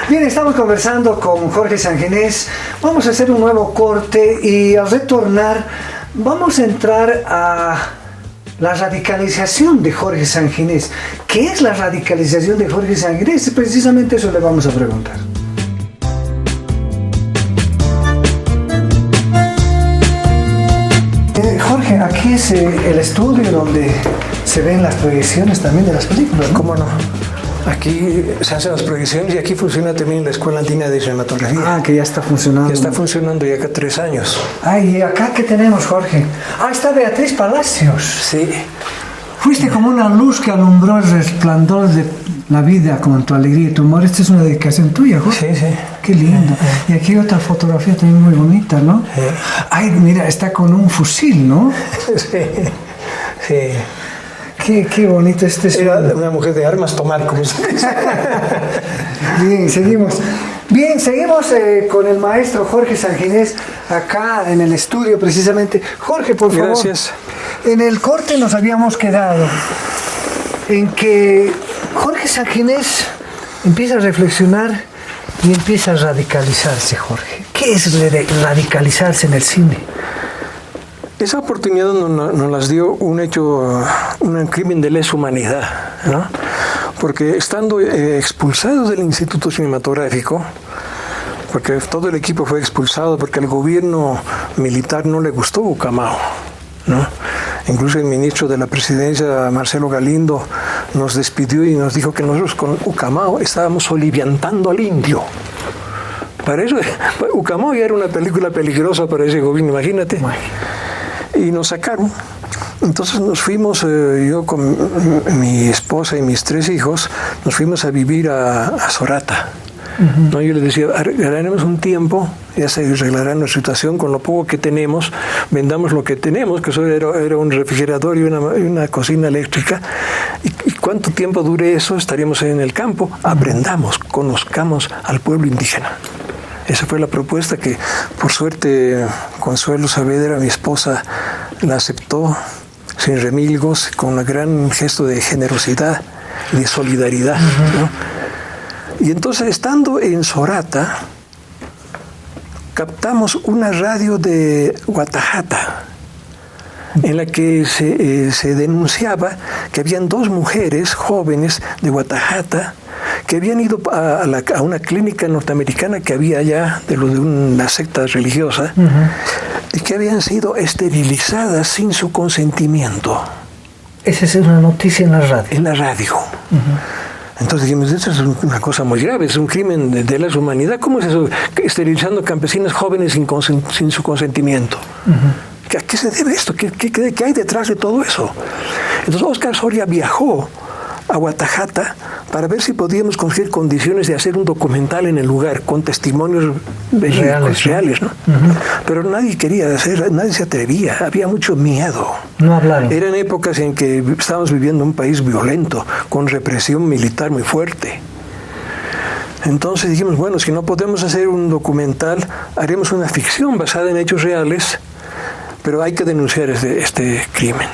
Bien, estamos conversando con Jorge Sanginés. Vamos a hacer un nuevo corte y al retornar vamos a entrar a la radicalización de Jorge Sanginés. ¿Qué es la radicalización de Jorge Sanginés? Precisamente eso le vamos a preguntar. Jorge, aquí es el estudio donde se ven las proyecciones también de las películas, ¿no? ¿Cómo no? Aquí se hacen las proyecciones y aquí funciona también la Escuela Andina de Cinematografía. Ah, que ya está funcionando. Ya está funcionando ya acá 3 años. Ay, ¿y acá qué tenemos, Jorge? Ah, está Beatriz Palacios. Sí. Fuiste como una luz que alumbró el resplandor de la vida con tu alegría y tu humor. Esta es una dedicación tuya, Jorge. Sí, sí. Qué lindo. Y aquí hay otra fotografía también muy bonita, ¿no? Sí. Ay, mira, está con un fusil, ¿no? Sí, sí. Qué bonito este es. Era una mujer de armas tomar, como se dice. Bien, seguimos. Bien, seguimos con el maestro Jorge Sanginés acá en el estudio precisamente. Jorge, por favor. Gracias. En el corte nos habíamos quedado en que Jorge Sanginés empieza a reflexionar y empieza a radicalizarse, Jorge. ¿Qué es radicalizarse en el cine? Esa oportunidad nos las dio un hecho, un crimen de lesa humanidad, ¿no? Porque estando expulsados del Instituto Cinematográfico, porque todo el equipo fue expulsado porque al gobierno militar no le gustó Ucamao, ¿no? Incluso el ministro de la presidencia, Marcelo Galindo, nos despidió y nos dijo que nosotros con Ucamao estábamos soliviantando al indio. Para eso, Ucamao ya era una película peligrosa para ese gobierno, imagínate. Y nos sacaron. Entonces nos fuimos, yo con mi esposa y mis 3 hijos, nos fuimos a vivir a Sorata. Uh-huh. ¿No? Yo les decía, ganaremos un tiempo, ya se arreglará nuestra situación con lo poco que tenemos, vendamos lo que tenemos, que solo era un refrigerador y una cocina eléctrica. ¿Y cuánto tiempo dure eso? Estaríamos en el campo. Aprendamos, conozcamos al pueblo indígena. Esa fue la propuesta que, por suerte, Consuelo Saavedra, mi esposa, la aceptó sin remilgos, con un gran gesto de generosidad y de solidaridad, ¿no? Y entonces, estando en Sorata, captamos una radio de Guatajata, en la que se denunciaba que habían 2 mujeres jóvenes de Guatajata que habían ido a una clínica norteamericana que había allá, de una secta religiosa, y que habían sido esterilizadas sin su consentimiento. Esa es una noticia en la radio. En la radio. Entonces dijimos, esto es una cosa muy grave, es un crimen de la humanidad. ¿Cómo es eso? Esterilizando campesinas jóvenes sin su consentimiento. ¿A qué se debe esto? ¿Qué hay detrás de todo eso? Entonces Óscar Soria viajó a Guatajata para ver si podíamos conseguir condiciones de hacer un documental en el lugar con testimonios reales, ¿no? Pero nadie quería hacer, nadie se atrevía, había mucho miedo. No hablaron. Eran épocas en que estábamos viviendo un país violento, con represión militar muy fuerte. Entonces dijimos, bueno, si no podemos hacer un documental, haremos una ficción basada en hechos reales, pero hay que denunciar este crimen.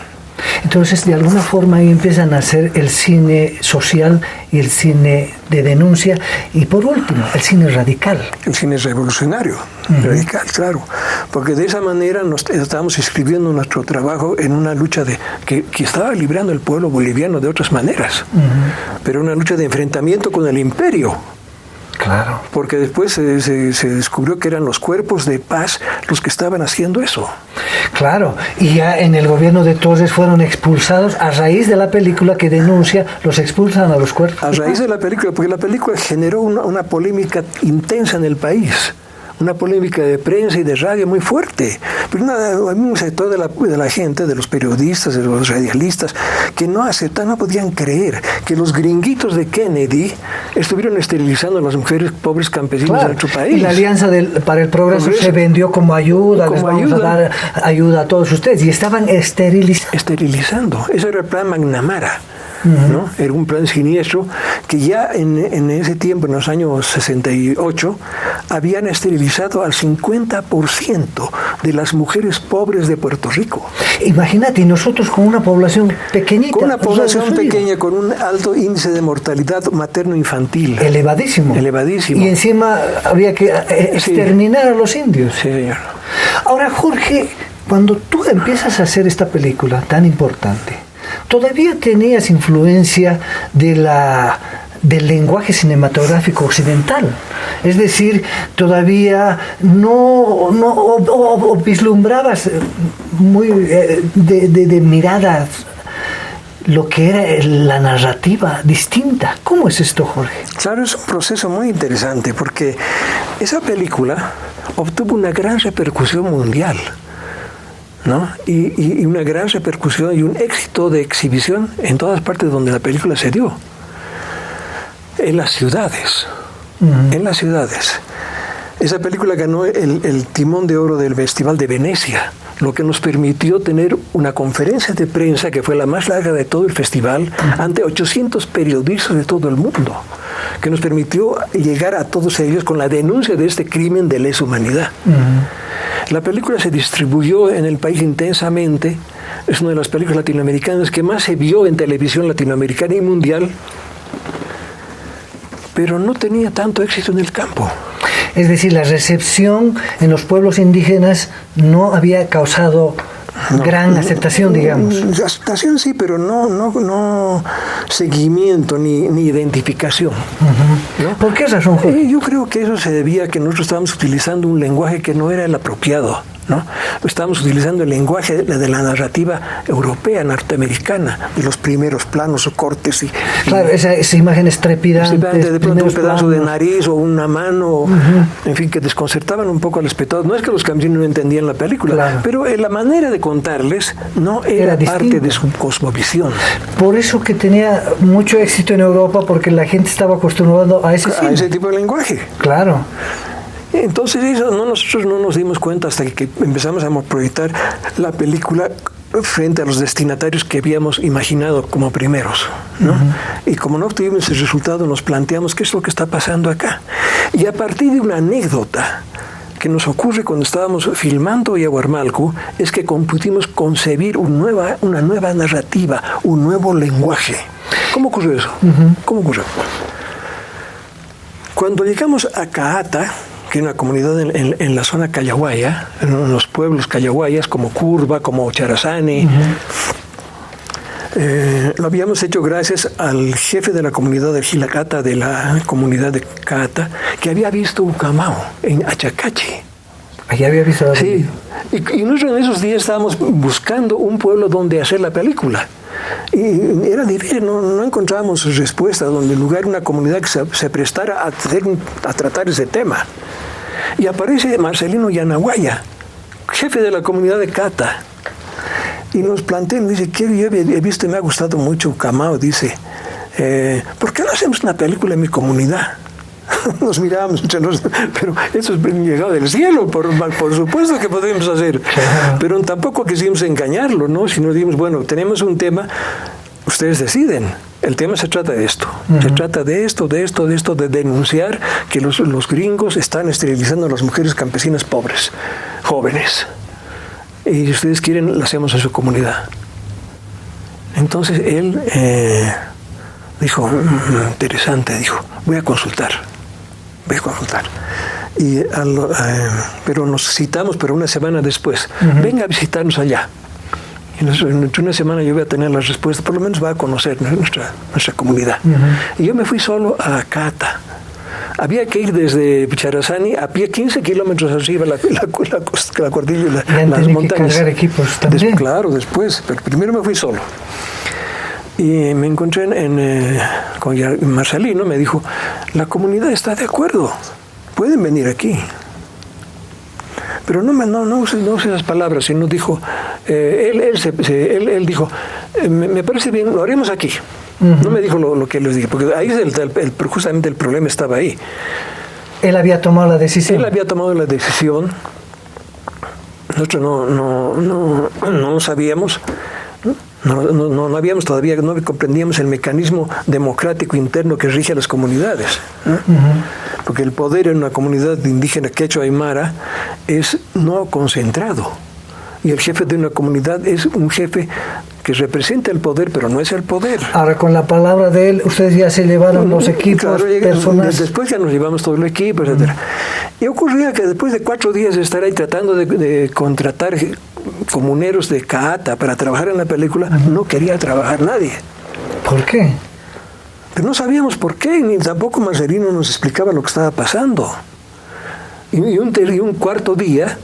Entonces, de alguna forma ahí empiezan a hacer el cine social y el cine de denuncia y, por último, el cine radical. El cine revolucionario, radical, claro. Porque de esa manera nos estábamos inscribiendo nuestro trabajo en una lucha que estaba librando el pueblo boliviano de otras maneras, pero una lucha de enfrentamiento con el imperio. Claro. Porque después se descubrió que eran los cuerpos de paz los que estaban haciendo eso. Claro, y ya en el gobierno de Torres fueron expulsados a raíz de la película que denuncia, los expulsan a los cuerpos. A raíz de la película, porque la película generó una polémica intensa en el país. Una polémica de prensa y de radio muy fuerte. Pero hay un sector de la gente, de los periodistas, de los radialistas, que no aceptaban, no podían creer que los gringuitos de Kennedy estuvieron esterilizando a las mujeres pobres campesinas de nuestro país. Y la Alianza para el Progreso se vendió como ayuda, les vamos a dar ayuda a todos ustedes, y estaban esterilizando. Ese era el plan McNamara. ¿No? Era un plan siniestro que ya en ese tiempo, en los años 68, habían esterilizado al 50% de las mujeres pobres de Puerto Rico. Imagínate, y nosotros con una población pequeñita. Con una población pequeña, con un alto índice de mortalidad materno-infantil. Elevadísimo. Elevadísimo. Y encima habría que exterminar a los indios. Sí, señor. Ahora, Jorge, cuando tú empiezas a hacer esta película tan importante, ¿todavía tenías influencia del lenguaje cinematográfico occidental? Es decir, ¿todavía no vislumbrabas muy de miradas lo que era la narrativa distinta? ¿Cómo es esto, Jorge? Claro, es un proceso muy interesante porque esa película obtuvo una gran repercusión mundial, ¿no? Y una gran repercusión y un éxito de exhibición en todas partes donde la película se dio. En las ciudades. En las ciudades. Esa película ganó el Timón de Oro del Festival de Venecia, lo que nos permitió tener una conferencia de prensa que fue la más larga de todo el festival ante 800 periodistas de todo el mundo, que nos permitió llegar a todos ellos con la denuncia de este crimen de lesa humanidad. La película se distribuyó en el país intensamente. Es una de las películas latinoamericanas que más se vio en televisión latinoamericana y mundial, pero no tenía tanto éxito en el campo. Es decir, la recepción en los pueblos indígenas no había causado gran aceptación, digamos. Aceptación sí, pero no seguimiento ni identificación. ¿No? ¿Por qué razón, Jorge? Yo creo que eso se debía a que nosotros estábamos utilizando un lenguaje que no era el apropiado, ¿no? Estábamos utilizando el lenguaje de la narrativa europea, norteamericana, de los primeros planos o cortes. Claro, esas imágenes trepidantes. De pronto un pedazo de nariz o una mano, en fin, que desconcertaban un poco al espectador. No es que los campesinos no entendían la película, pero la manera de contarles no era parte de su cosmovisión. Por eso que tenía mucho éxito en Europa, porque la gente estaba acostumbrada a ese tipo de lenguaje. Claro. Entonces nosotros no nos dimos cuenta hasta que empezamos a proyectar la película frente a los destinatarios que habíamos imaginado como primeros, ¿no? Y como no obtuvimos el resultado, nos planteamos qué es lo que está pasando acá. Y a partir de una anécdota que nos ocurre cuando estábamos filmando Yaguarmalco, es que pudimos concebir una nueva narrativa, un nuevo lenguaje. ¿Cómo ocurrió eso? ¿Cómo ocurrió? Cuando llegamos a Caata, que es una comunidad en la zona callahuaya, en los pueblos callahuayas como Curva, como Charazani, lo habíamos hecho gracias al jefe de la comunidad de Gilacata, de la comunidad de Caata, que había visto Ucamao en Achacachi. Allá había visto. Sí, y nosotros en esos días estábamos buscando un pueblo donde hacer la película. Y era difícil, no encontrábamos respuesta donde lugar una comunidad que se prestara a tratar ese tema. Y aparece Marcelino Yanaguaya, jefe de la comunidad de Cata, y nos plantea, dice, que yo he visto y me ha gustado mucho Ucamao, dice, ¿por qué no hacemos una película en mi comunidad? Nos mirábamos entre nosotros, pero eso es llegado del cielo, por supuesto que podemos hacer, pero tampoco quisimos engañarlo, ¿no? Sino dijimos, bueno, tenemos un tema, ustedes deciden. El tema se trata de esto, se trata de esto, de denunciar que los gringos están esterilizando a las mujeres campesinas pobres, jóvenes. Y si ustedes quieren, lo hacemos en su comunidad. Entonces él dijo, interesante, dijo, voy a consultar. Pero nos citamos, pero una semana después. Venga a visitarnos allá. Y entre una semana yo voy a tener las respuestas, por lo menos va a conocer nuestra comunidad. Y yo me fui solo a Cata. Había que ir desde Charazani a pie 15 kilómetros arriba la cordillera y las montañas. Que cargar equipos también. Claro, después, pero primero me fui solo. Y me encontré con Marcelino, me dijo, la comunidad está de acuerdo, pueden venir aquí. Pero no use esas palabras, sino dijo, él dijo, me parece bien, lo haremos aquí. No me dijo lo que les dije, porque ahí justamente el problema estaba ahí. Él había tomado la decisión. Él había tomado la decisión, nosotros no lo sabíamos. No habíamos todavía, no comprendíamos el mecanismo democrático interno que rige a las comunidades, ¿no? Porque el poder en una comunidad indígena quechua aymara es no concentrado, y el jefe de una comunidad es un jefe que representa el poder, pero no es el poder. Ahora, con la palabra de él, ustedes ya se llevaron los equipos, claro, personas. Después ya nos llevamos todo el equipo, etc. Y ocurría que después de 4 días de estar ahí tratando de contratar comuneros de Caata para trabajar en la película, no quería trabajar nadie. ¿Por qué? Pero no sabíamos por qué, ni tampoco Marcelino nos explicaba lo que estaba pasando. Y un cuarto día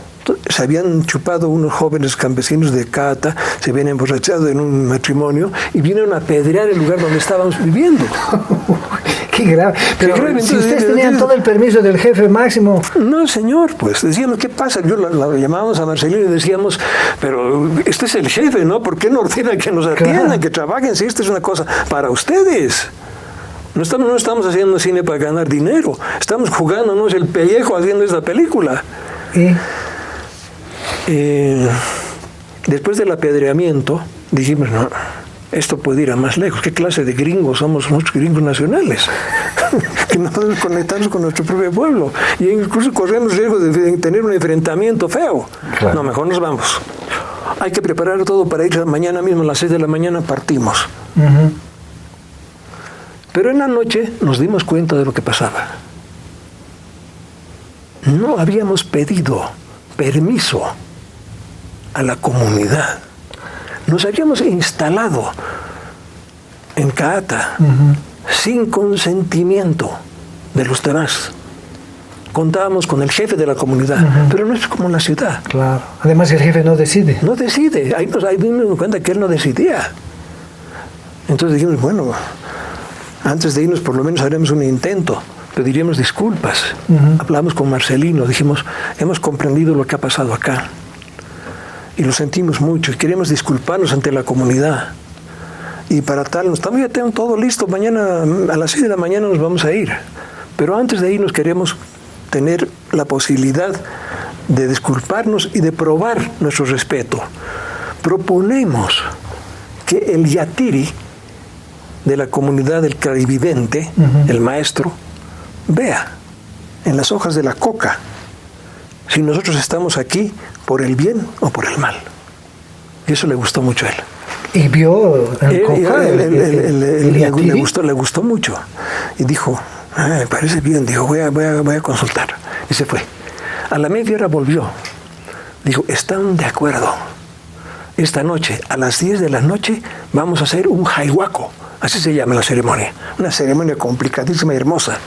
se habían chupado unos jóvenes campesinos de Caata, se habían emborrachado en un matrimonio y vinieron a apedrear el lugar donde estábamos viviendo. Qué grave. Pero qué grave. Si ustedes tenían todo el permiso del jefe máximo. No, señor, pues decíamos, ¿qué pasa? Yo la llamábamos a Marcelino y decíamos, pero este es el jefe, ¿no? ¿Por qué no ordenan que nos atiendan, claro, que trabajen? Si esta es una cosa para ustedes. No estamos haciendo cine para ganar dinero, estamos jugándonos el pellejo haciendo esta película. Después del apedreamiento, dijimos, no, esto puede ir a más lejos. ¿Qué clase de gringos somos nosotros, gringos nacionales? Que no podemos conectarnos con nuestro propio pueblo. Y incluso corremos riesgo de tener un enfrentamiento feo. Claro. No, mejor nos vamos. Hay que preparar todo para ir mañana mismo a las 6 de la mañana, partimos. Pero en la noche nos dimos cuenta de lo que pasaba. No habíamos pedido permiso a la comunidad. Nos habíamos instalado en Caata sin consentimiento de los demás. Contábamos con el jefe de la comunidad, pero no es como en la ciudad. Claro. Además el jefe no decide. No decide. Ahí nos dimos cuenta que él no decidía. Entonces dijimos, bueno, antes de irnos por lo menos haremos un intento. Pediríamos disculpas. Hablamos con Marcelino, dijimos, hemos comprendido lo que ha pasado acá y lo sentimos mucho y queremos disculparnos ante la comunidad. Y para tal, ya tenemos todo listo, mañana a las 6 de la mañana nos vamos a ir. Pero antes de irnos queremos tener la posibilidad de disculparnos y de probar nuestro respeto. Proponemos que el yatiri de la comunidad del clarividente, el maestro, vea en las hojas de la coca si nosotros estamos aquí por el bien o por el mal. Y eso le gustó mucho a él. ¿Y vio el coca? Le gustó mucho. Y dijo, me parece bien, dijo, voy a consultar. Y se fue. A la media hora volvió. Dijo, están de acuerdo. Esta noche, a las 10 de la noche, vamos a hacer un jaihuaco. Así se llama la ceremonia. Una ceremonia complicadísima y hermosa.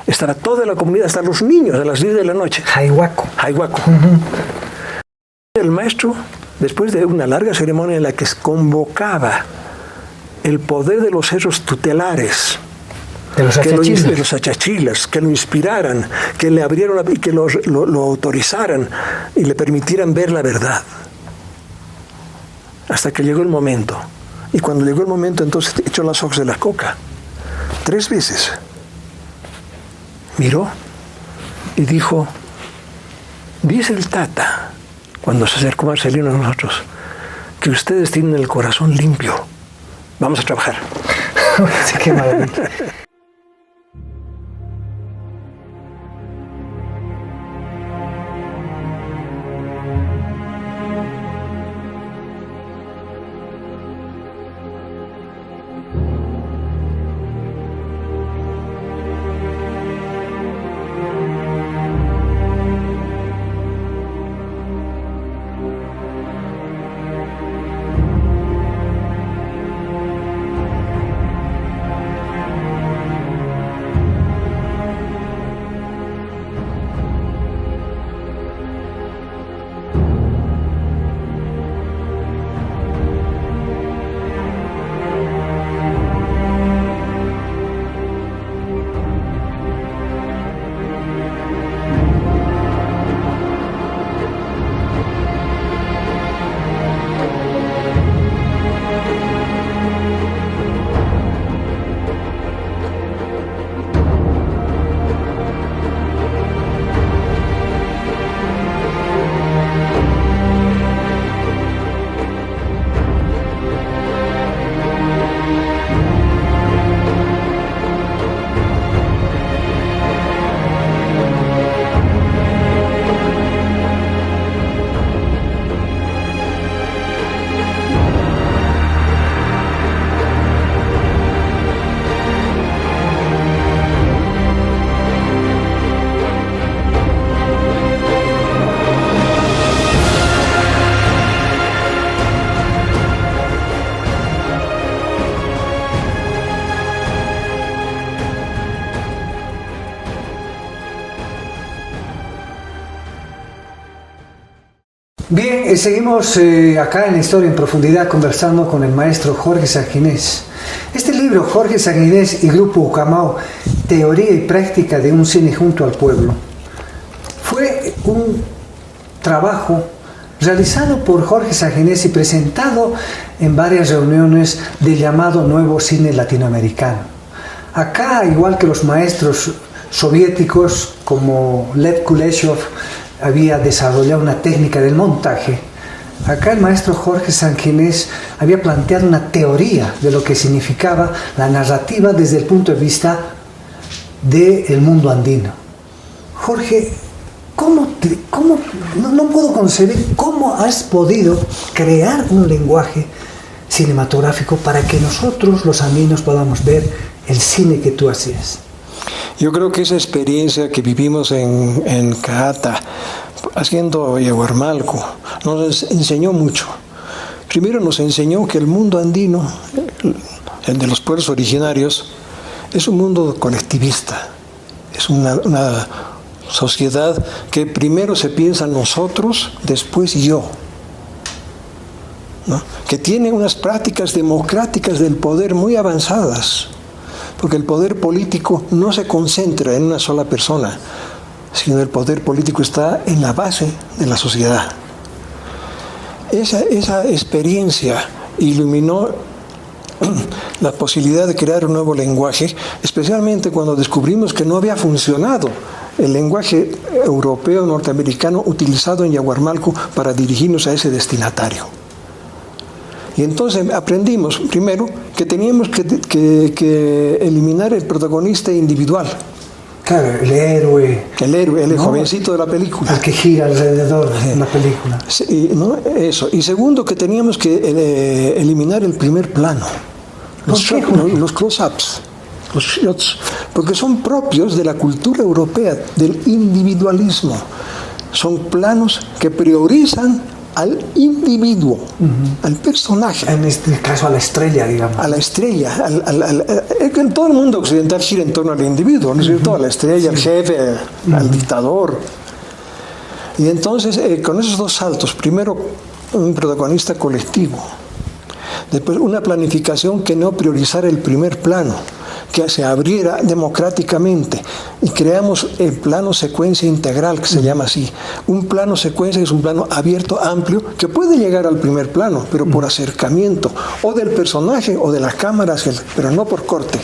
Estará toda la comunidad, hasta los niños, a las 10 de la noche. Jaihuaco. El maestro, después de una larga ceremonia en la que convocaba el poder de los cerros tutelares, de los achachilas, que lo inspiraran, que le abrieron y que lo autorizaran y le permitieran ver la verdad. Hasta que llegó el momento. Y cuando llegó el momento, entonces echó las hojas de la coca. 3 veces. Miró y dijo, dice el Tata, cuando se acercó Marcelino a nosotros, que ustedes tienen el corazón limpio. Vamos a trabajar. Sí, qué maravilla. Bien, seguimos acá en Historia en Profundidad conversando con el maestro Jorge Sanginés. Este libro, Jorge Sanginés y Grupo Ucamau, Teoría y Práctica de un Cine junto al Pueblo, fue un trabajo realizado por Jorge Sanginés y presentado en varias reuniones del llamado Nuevo Cine Latinoamericano. Acá, igual que los maestros soviéticos como Lev Kuleshov había desarrollado una técnica del montaje, acá el maestro Jorge Sanginés había planteado una teoría de lo que significaba la narrativa desde el punto de vista del mundo andino. Jorge, no puedo concebir cómo has podido crear un lenguaje cinematográfico para que nosotros los andinos podamos ver el cine que tú hacías. Yo creo que esa experiencia que vivimos en Caata, haciendo Yaguarmalco, nos enseñó mucho. Primero nos enseñó que el mundo andino, el de los pueblos originarios, es un mundo colectivista, es una sociedad que primero se piensa en nosotros, después yo, ¿no? Que tiene unas prácticas democráticas del poder muy avanzadas, porque el poder político no se concentra en una sola persona, sino el poder político está en la base de la sociedad. Esa experiencia iluminó la posibilidad de crear un nuevo lenguaje, especialmente cuando descubrimos que no había funcionado el lenguaje europeo norteamericano utilizado en Yaguarmalco para dirigirnos a ese destinatario. Y entonces aprendimos, primero, que teníamos que eliminar el protagonista individual. Claro, el héroe. El jovencito de la película. El que gira alrededor de la película. Sí, ¿no? Eso. Y segundo, que teníamos que eliminar el primer plano. Los close-ups, los shots, porque son propios de la cultura europea, del individualismo. Son planos que priorizan al individuo, al personaje. En este caso a la estrella, digamos. A la estrella. En todo el mundo occidental gira en torno al individuo, ¿no es cierto? A la estrella, al jefe, al dictador. Y entonces, con esos dos saltos, primero un protagonista colectivo, después una planificación que no priorizara el primer plano, que se abriera democráticamente, y creamos el plano secuencia integral, que se llama así. Un plano secuencia es un plano abierto, amplio, que puede llegar al primer plano, pero por acercamiento, o del personaje o de las cámaras, pero no por corte.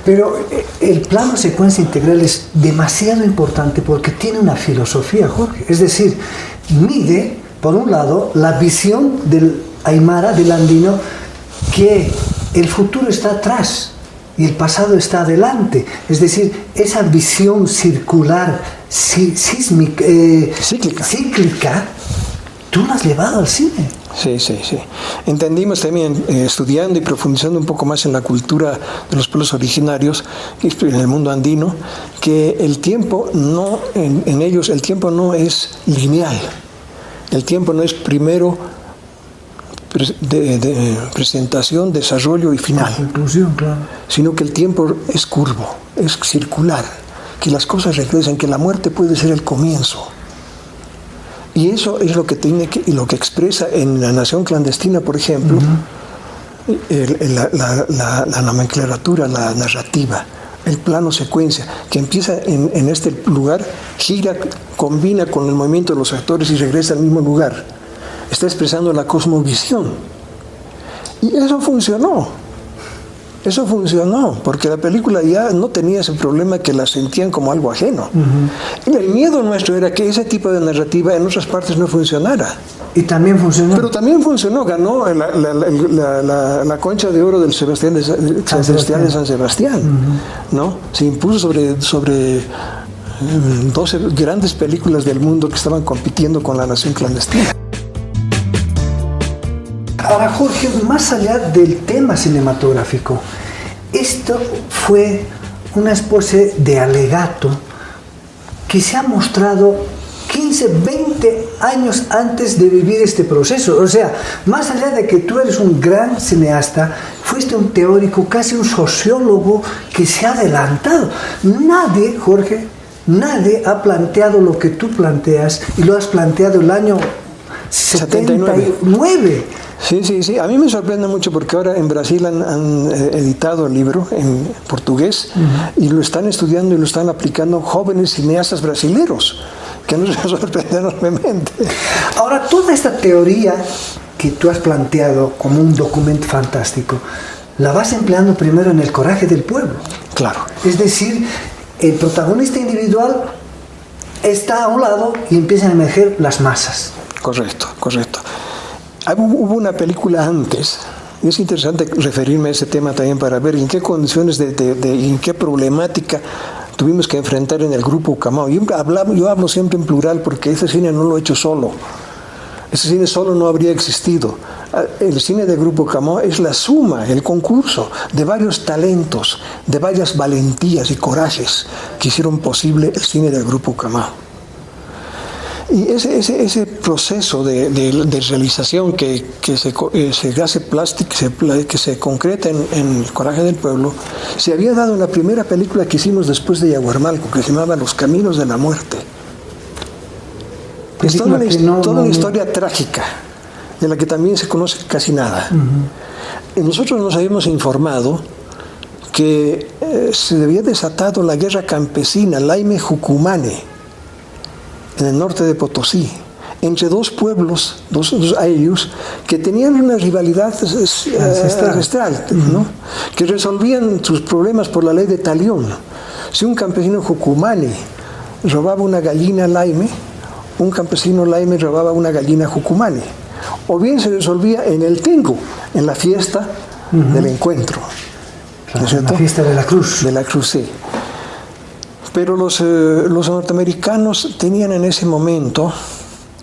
Pero el plano secuencia integral es demasiado importante porque tiene una filosofía, Jorge. Es decir, mide, por un lado, la visión del aymara, del andino, que el futuro está atrás y el pasado está adelante. Es decir, esa visión circular, cíclica, tú la has llevado al cine. Sí. Entendimos también, estudiando y profundizando un poco más en la cultura de los pueblos originarios, en el mundo andino, que el tiempo no, en ellos el tiempo no es lineal. El tiempo no es primero de presentación, desarrollo y final, conclusión, claro, sino que el tiempo es curvo, es circular, que las cosas regresan, que la muerte puede ser el comienzo. Y eso es lo que lo que expresa en La Nación Clandestina, por ejemplo, la nomenclatura, la narrativa, el plano secuencia, que empieza en este lugar, gira, combina con el movimiento de los actores y regresa al mismo lugar. Está expresando la cosmovisión. Y eso funcionó, porque la película ya no tenía ese problema que la sentían como algo ajeno. Y el miedo nuestro era que ese tipo de narrativa en otras partes no funcionara. Y también funcionó. Pero también funcionó, ganó la concha de oro del San Sebastián, ¿no? Se impuso sobre 12 grandes películas del mundo que estaban compitiendo con La Nación Clandestina. Ahora, Jorge, más allá del tema cinematográfico, esto fue una especie de alegato que se ha mostrado 15, 20 años antes de vivir este proceso. O sea, más allá de que tú eres un gran cineasta, fuiste un teórico, casi un sociólogo que se ha adelantado. Nadie, Jorge, nadie ha planteado lo que tú planteas, y lo has planteado el año 79. Sí. A mí me sorprende mucho porque ahora en Brasil han editado el libro en portugués y lo están estudiando y lo están aplicando jóvenes cineastas brasileños, que nos sorprende enormemente. Ahora, toda esta teoría que tú has planteado como un documento fantástico, la vas empleando primero en El coraje del pueblo. Claro. Es decir, el protagonista individual está a un lado y empiezan a emerger las masas. Correcto. Hubo una película antes, y es interesante referirme a ese tema también para ver en qué condiciones en qué problemática tuvimos que enfrentar en el Grupo Ucamau. Yo hablo siempre en plural porque ese cine no lo he hecho solo. Ese cine solo no habría existido. El cine del Grupo Ucamau es la suma, el concurso de varios talentos, de varias valentías y corajes que hicieron posible el cine del Grupo Ucamau. Y ese proceso de realización que se hace plástico, que se concreta en El coraje del pueblo, se había dado en la primera película que hicimos después de Yaguarmalco, que se llamaba Los caminos de la muerte. Es toda una historia trágica, de la que también se conoce casi nada. Y nosotros nos habíamos informado que se había desatado la guerra campesina, Laime Jucumane, en el norte de Potosí, entre dos pueblos, dos ayllus, que tenían una rivalidad ancestral, ¿no? Que resolvían sus problemas por la ley de talión. Si un campesino Jucumane robaba una gallina Laime, un campesino Laime robaba una gallina Jucumane. O bien se resolvía en el Tengu, en la fiesta del encuentro. Claro, ¿no es la fiesta de la cruz. De la cruz, sí. Pero los norteamericanos tenían en ese momento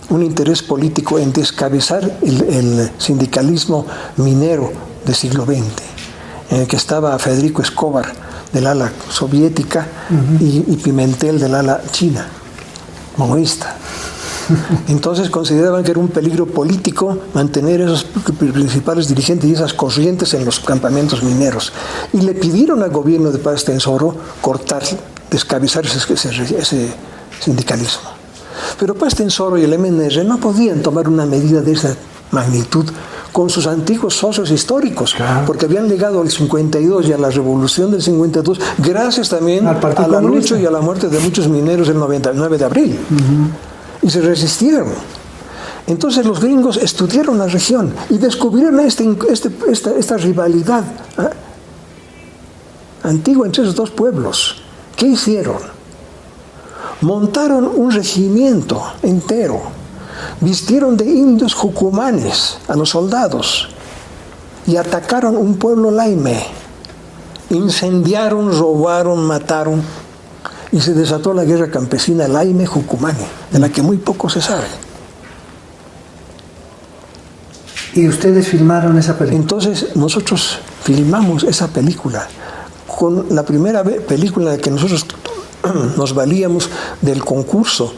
un interés político en descabezar el sindicalismo minero del siglo XX, en el que estaba Federico Escobar del ala soviética y Pimentel del ala china, maoísta. Entonces consideraban que era un peligro político mantener esos principales dirigentes y esas corrientes en los campamentos mineros. Y le pidieron al gobierno de Paz Tensoro descabezar ese sindicalismo. Pero Paz Tensoro y el MNR no podían tomar una medida de esa magnitud con sus antiguos socios históricos, porque habían llegado al 52 y a la revolución del 52, gracias también a la lucha y a la muerte de muchos mineros el 99 de abril. Y se resistieron. Entonces los gringos estudiaron la región y descubrieron esta rivalidad antigua entre esos dos pueblos. ¿Qué hicieron? Montaron un regimiento entero, vistieron de indios jucumanes a los soldados y atacaron un pueblo laime. Incendiaron, robaron, mataron y se desató la guerra campesina Laime Jucumane, de la que muy poco se sabe. ¿Y ustedes filmaron esa película? Entonces nosotros filmamos esa película con la primera película de que nosotros nos valíamos del concurso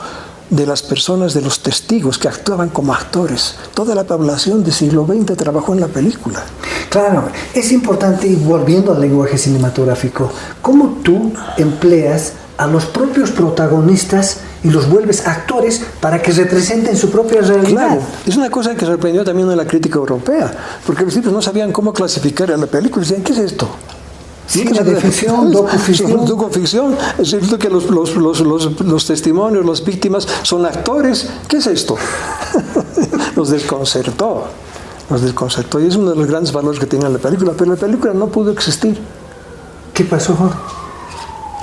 de las personas, de los testigos que actuaban como actores. Toda la población del siglo XX trabajó en la película. Claro, es importante, y volviendo al lenguaje cinematográfico, cómo tú empleas a los propios protagonistas y los vuelves actores para que representen su propia realidad. Claro, es una cosa que sorprendió también a la crítica europea, porque los tipos no sabían cómo clasificar a la película, decían, ¿qué es esto? Cine de ficción, docuficción. Docuficción, es decir, que los testimonios, las víctimas son actores, ¿qué es esto? Nos desconcertó, y es uno de los grandes valores que tenía la película, pero la película no pudo existir. ¿Qué pasó, Jorge?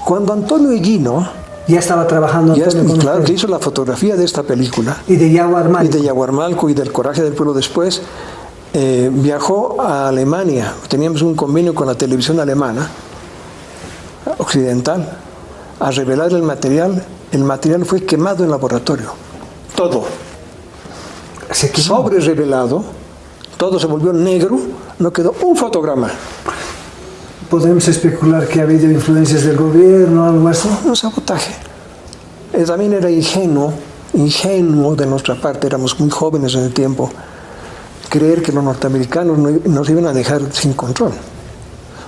Cuando Antonio Higuino ya estaba trabajando claro, que hizo la fotografía de esta película y de Yaguarmalco y del coraje del pueblo después, viajó a Alemania. Teníamos un convenio con la televisión alemana occidental a revelar el material. El material fue quemado en laboratorio, todo sobre revelado, todo se volvió negro, no quedó un fotograma. ¿Podemos especular que ha habido influencias del gobierno o algo así? Un sabotaje. También era ingenuo de nuestra parte, éramos muy jóvenes en el tiempo, creer que los norteamericanos nos iban a dejar sin control.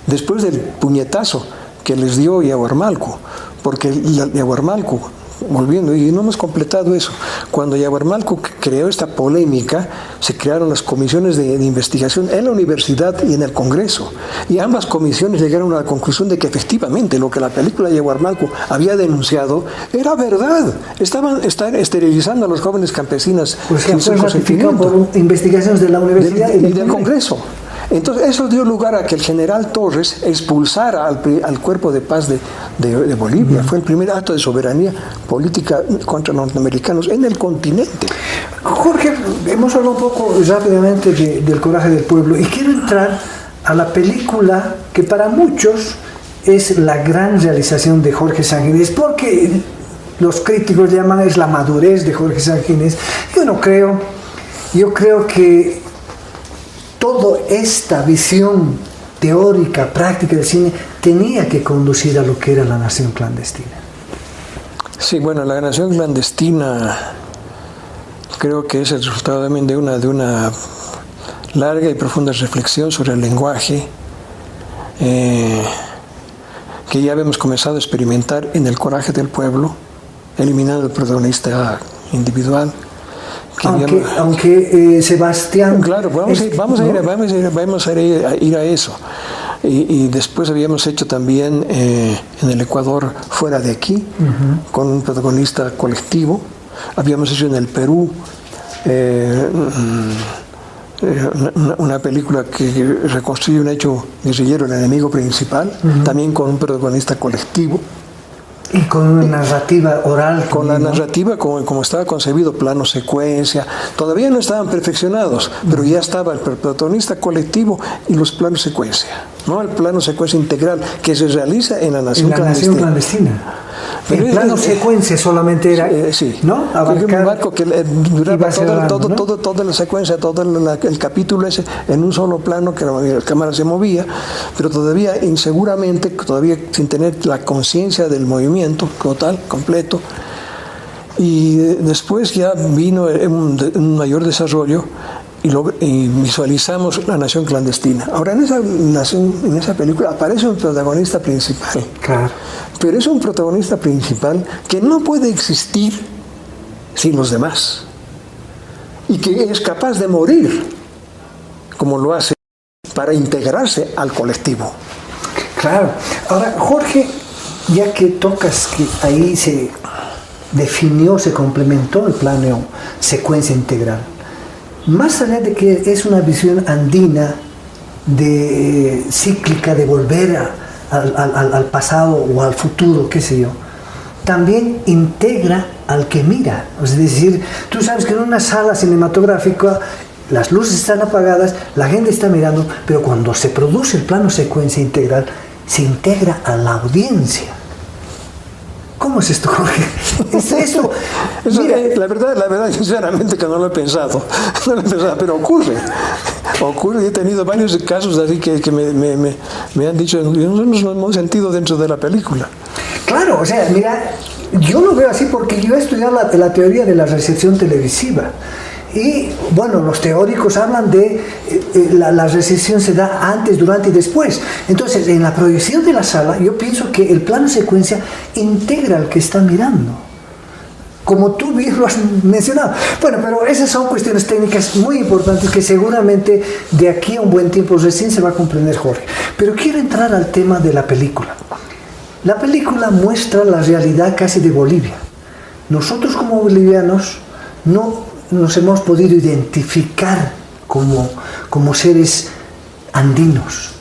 Después del puñetazo que les dio Yaguarmalco, porque Yaguarmalco, volviendo, y no hemos completado eso. Cuando Yaguarmalco creó esta polémica, se crearon las comisiones de investigación en la universidad y en el Congreso. Y ambas comisiones llegaron a la conclusión de que efectivamente lo que la película Yaguarmalco había denunciado era verdad. Estaban esterilizando a los jóvenes campesinas. Pues fue ratificado por investigaciones de la universidad y del Congreso. Entonces eso dio lugar a que el general Torres expulsara al Cuerpo de Paz de Bolivia. Fue el primer acto de soberanía política contra los norteamericanos en el continente. Jorge, hemos hablado un poco rápidamente del coraje del pueblo y quiero entrar a la película que para muchos es la gran realización de Jorge Sanguinés, porque los críticos llaman es la madurez de Jorge Sanguinés. Yo creo que toda esta visión teórica, práctica del cine, tenía que conducir a lo que era la nación clandestina. Sí, bueno, la nación clandestina creo que es el resultado también de una larga y profunda reflexión sobre el lenguaje que ya habíamos comenzado a experimentar en El coraje del pueblo, eliminando el protagonista individual. Aunque Sebastián... Claro, vamos a ir a eso. Y después habíamos hecho también en el Ecuador, Fuera de aquí, con un protagonista colectivo. Habíamos hecho en el Perú una película que reconstruye un hecho guerrillero, El enemigo principal, también con un protagonista colectivo. Y con una narrativa oral. Con la narrativa como estaba concebido, plano secuencia. Todavía no estaban perfeccionados, pero ya estaba el protagonista colectivo y los planos secuencia. ¿No? El plano secuencia integral que se realiza en la nación clandestina. Pero el plano secuencia solamente era, sí, ¿no? Abarcar, un barco que duraba toda la secuencia, todo el capítulo ese en un solo plano, que la cámara se movía, pero todavía inseguramente, todavía sin tener la conciencia del movimiento total, completo. Y después ya vino un mayor desarrollo y visualizamos la nación clandestina. Ahora en esa película aparece un protagonista principal. Claro. Pero es un protagonista principal que no puede existir sin los demás. Y que es capaz de morir, como lo hace, para integrarse al colectivo. Claro. Ahora, Jorge, ya que tocas que ahí se definió, se complementó el plano secuencia integral, más allá de que es una visión andina, cíclica, de volver al pasado o al futuro, qué sé yo, también integra al que mira. Es decir, tú sabes que en una sala cinematográfica las luces están apagadas, la gente está mirando, pero cuando se produce el plano secuencia integral, se integra a la audiencia. ¿Cómo es esto, Jorge? Eso, mira, la verdad, sinceramente que no lo he pensado, pero ocurre. He tenido varios casos así que me han dicho, nosotros no hemos sentido dentro de la película. Claro, o sea, mira, yo lo veo así porque yo he estudiado la teoría de la recepción televisiva. Y bueno, los teóricos hablan de la recepción se da antes, durante y después. Entonces, en la proyección de la sala, yo pienso que el plano secuencia integra al que está mirando, como tú bien lo has mencionado. Bueno, pero esas son cuestiones técnicas muy importantes que seguramente de aquí a un buen tiempo recién se va a comprender, Jorge. Pero quiero entrar al tema de la película. La película muestra la realidad casi de Bolivia. Nosotros como bolivianos no nos hemos podido identificar como seres andinos.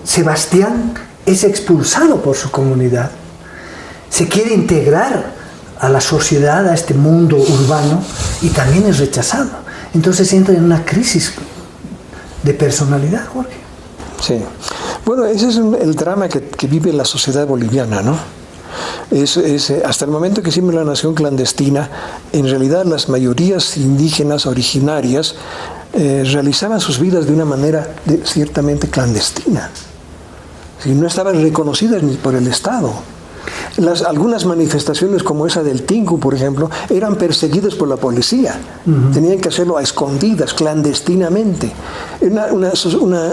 Sebastián es expulsado por su comunidad, se quiere integrar a la sociedad, a este mundo urbano, y también es rechazado. Entonces entra en una crisis de personalidad, Jorge. Sí. Bueno, ese es el drama que vive la sociedad boliviana, ¿no? Hasta el momento que hicimos la nación clandestina, en realidad las mayorías indígenas originarias realizaban sus vidas de una manera ciertamente clandestina. No estaban reconocidas ni por el Estado. Algunas manifestaciones como esa del Tinku, por ejemplo, eran perseguidas por la policía. Tenían que hacerlo a escondidas, clandestinamente. Era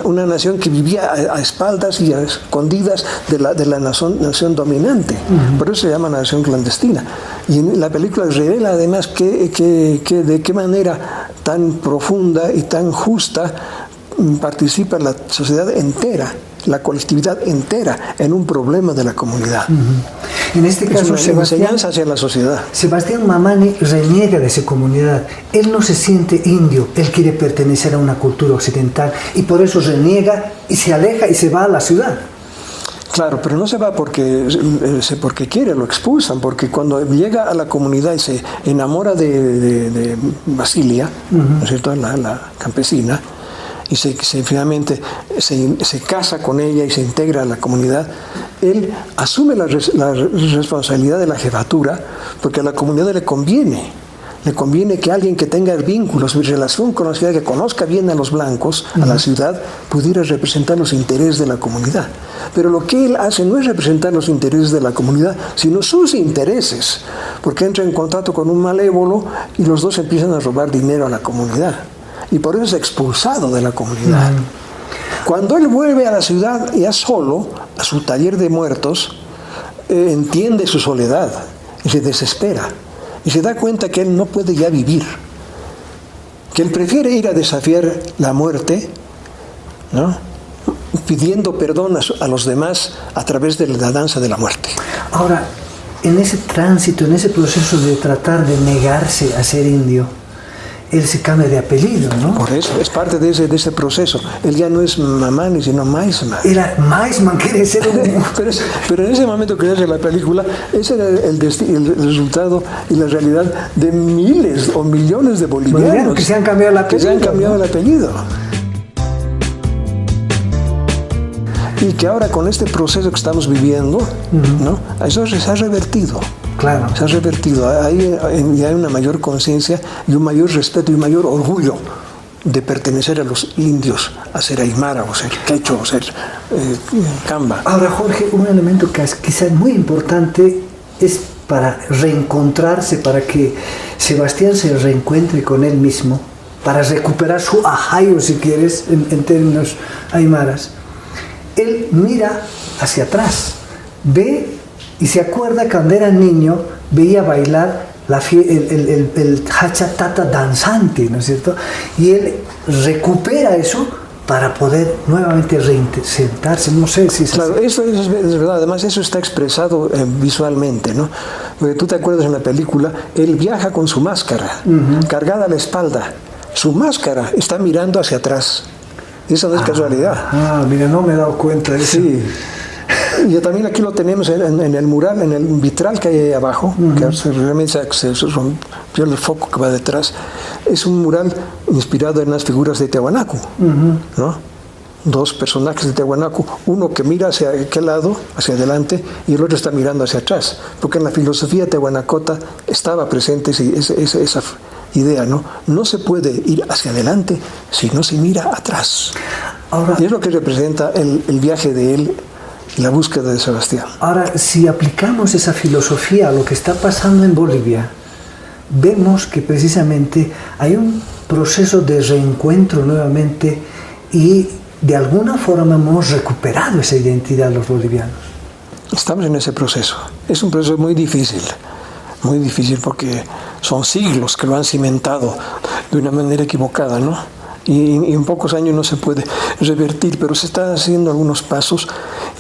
una nación que vivía a espaldas y a escondidas de la nación dominante. Por eso se llama nación clandestina. Y en la película revela además de qué manera tan profunda y tan justa participa la sociedad entera, la colectividad entera en un problema de la comunidad. En este caso, es una enseñanza hacia la sociedad. Sebastián Mamani reniega de esa comunidad. Él no se siente indio, él quiere pertenecer a una cultura occidental y por eso reniega y se aleja y se va a la ciudad. Claro, pero no se va porque quiere, lo expulsan, porque cuando llega a la comunidad y se enamora de Basilia, ¿no es cierto?, la campesina, y finalmente se casa con ella y se integra a la comunidad, él asume la responsabilidad de la jefatura, porque a la comunidad le conviene que alguien que tenga vínculos y relación con la ciudad, que conozca bien a los blancos, a la ciudad, pudiera representar los intereses de la comunidad. Pero lo que él hace no es representar los intereses de la comunidad, sino sus intereses, porque entra en contacto con un malévolo y los dos empiezan a robar dinero a la comunidad. Y por eso es expulsado de la comunidad. Cuando él vuelve a la ciudad ya solo, a su taller de muertos, entiende su soledad y se desespera. Y se da cuenta que él no puede ya vivir, que él prefiere ir a desafiar la muerte, ¿no?, pidiendo perdón a los demás a través de la danza de la muerte. Ahora, en ese tránsito, en ese proceso de tratar de negarse a ser indio, él se cambia de apellido, ¿no? Por eso, es parte de ese proceso. Él ya no es Mamani, sino Maisman. Era Maisman, quiere ser un... pero en ese momento que hace la película, ese era el resultado y la realidad de miles o millones de bolivianos que se han cambiado el apellido. El apellido. Y que ahora con este proceso que estamos viviendo, ¿no?, eso se ha revertido. Claro. Se ha revertido. Hay una mayor conciencia y un mayor respeto y un mayor orgullo de pertenecer a los indios, a ser aymara, o ser quechua, o ser camba. Ahora, Jorge, un elemento que es quizás muy importante es para reencontrarse, para que Sebastián se reencuentre con él mismo, para recuperar su ajayo, si quieres, en términos aymaras. Él mira hacia atrás, ve y se acuerda que cuando era niño veía bailar el hachatata danzante, ¿no es cierto? Y él recupera eso para poder nuevamente reinsertarse. No sé si es claro, así. eso es verdad. Además, eso está expresado visualmente, ¿no? Porque tú te acuerdas en la película, él viaja con su máscara, cargada a la espalda. Su máscara está mirando hacia atrás. Eso no es casualidad. Mira, no me he dado cuenta de eso. Sí. Y también aquí lo tenemos en el mural, en el vitral que hay ahí abajo, que realmente se rompió el foco que va detrás. Es un mural inspirado en las figuras de Tiahuanaco, ¿no? Dos personajes de Tiahuanaco, uno que mira hacia aquel lado, hacia adelante, y el otro está mirando hacia atrás, porque en la filosofía tiahuanacota estaba presente esa idea, ¿no? No se puede ir hacia adelante si no se mira atrás. Ahora, y es lo que representa el viaje de él, la búsqueda de Sebastián. Ahora, si aplicamos esa filosofía a lo que está pasando en Bolivia, vemos que precisamente hay un proceso de reencuentro nuevamente y de alguna forma hemos recuperado esa identidad los bolivianos. Estamos en ese proceso. Es un proceso muy difícil porque son siglos que lo han cimentado de una manera equivocada, ¿no? Y en pocos años no se puede revertir, pero se están haciendo algunos pasos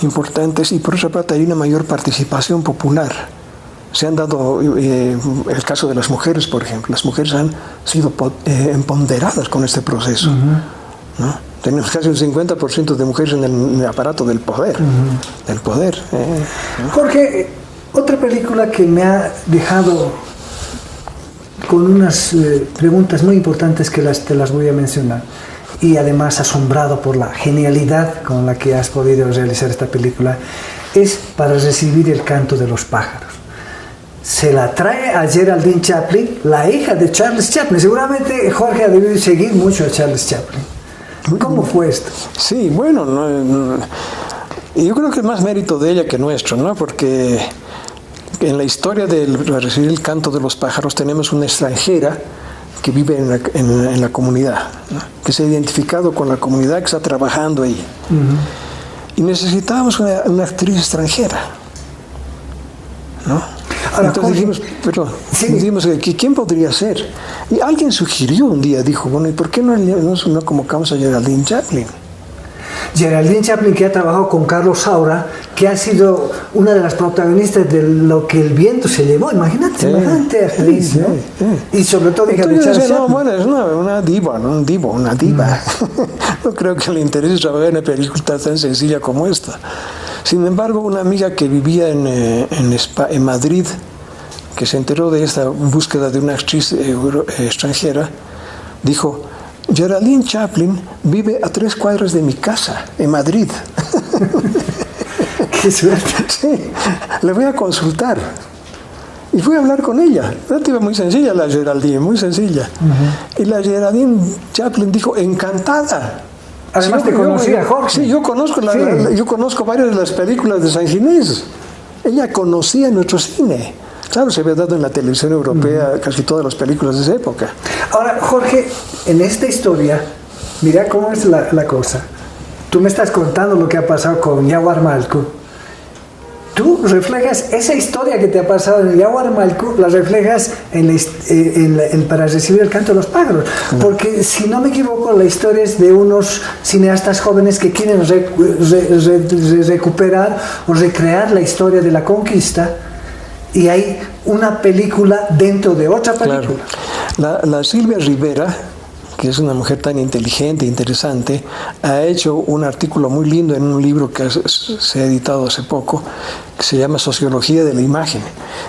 importantes y por otra parte hay una mayor participación popular. Se han dado el caso de las mujeres, por ejemplo. Las mujeres han sido empoderadas con este proceso, ¿no? Tenemos casi un 50% de mujeres en el aparato del poder. ¿No? Jorge, otra película que me ha dejado con unas preguntas muy importantes que te las voy a mencionar, y además asombrado por la genialidad con la que has podido realizar esta película, es Para recibir el canto de los pájaros. Se la trae a Geraldine Chaplin, la hija de Charles Chaplin. Seguramente Jorge ha debido seguir mucho a Charles Chaplin. ¿Cómo fue esto? Sí, bueno, yo creo que es más mérito de ella que nuestro, ¿no? Porque en la historia de recibir el canto de los pájaros tenemos una extranjera que vive en la comunidad, ¿no? Que se ha identificado con la comunidad, que está trabajando ahí. Y necesitábamos una actriz extranjera, ¿no? Ahora, entonces dijimos, ¿quién podría ser? Y alguien sugirió un día, dijo, bueno, ¿y por qué no convocamos a Geraldine Chaplin? Geraldine Chaplin, que ha trabajado con Carlos Saura, que ha sido una de las protagonistas de Lo que el viento se llevó. Imagínate, semejante actriz, ¿no? Y sobre todo, hija de Charles Chaplin. Bueno, es una diva, ¿no? Una diva. No creo que le interese trabajar en una película tan sencilla como esta. Sin embargo, una amiga que vivía en Madrid, que se enteró de esta búsqueda de una actriz extranjera, dijo: Geraldine Chaplin vive a 3 cuadras de mi casa, en Madrid. ¡Qué suerte! Sí, le voy a consultar. Y fui a hablar con ella. Una tía muy sencilla, la Geraldine, muy sencilla. Y la Geraldine Chaplin dijo, encantada. Además, sí, te conocía, Jorge. Sí, yo conozco varias de las películas de San Ginés. Ella conocía nuestro cine. Claro, se había dado en la televisión europea casi todas las películas de esa época. Ahora, Jorge, en esta historia, mira cómo es la cosa. Tú me estás contando lo que ha pasado con Yaguar Malcu. Tú reflejas esa historia que te ha pasado en Yaguar Malcu, la reflejas para recibir el canto de los pájaros. Porque, si no me equivoco, la historia es de unos cineastas jóvenes que quieren recuperar o recrear la historia de la conquista. Y hay una película dentro de otra película. Claro. La Silvia Rivera, que es una mujer tan inteligente e interesante, ha hecho un artículo muy lindo en un libro que se ha editado hace poco, que se llama Sociología de la Imagen.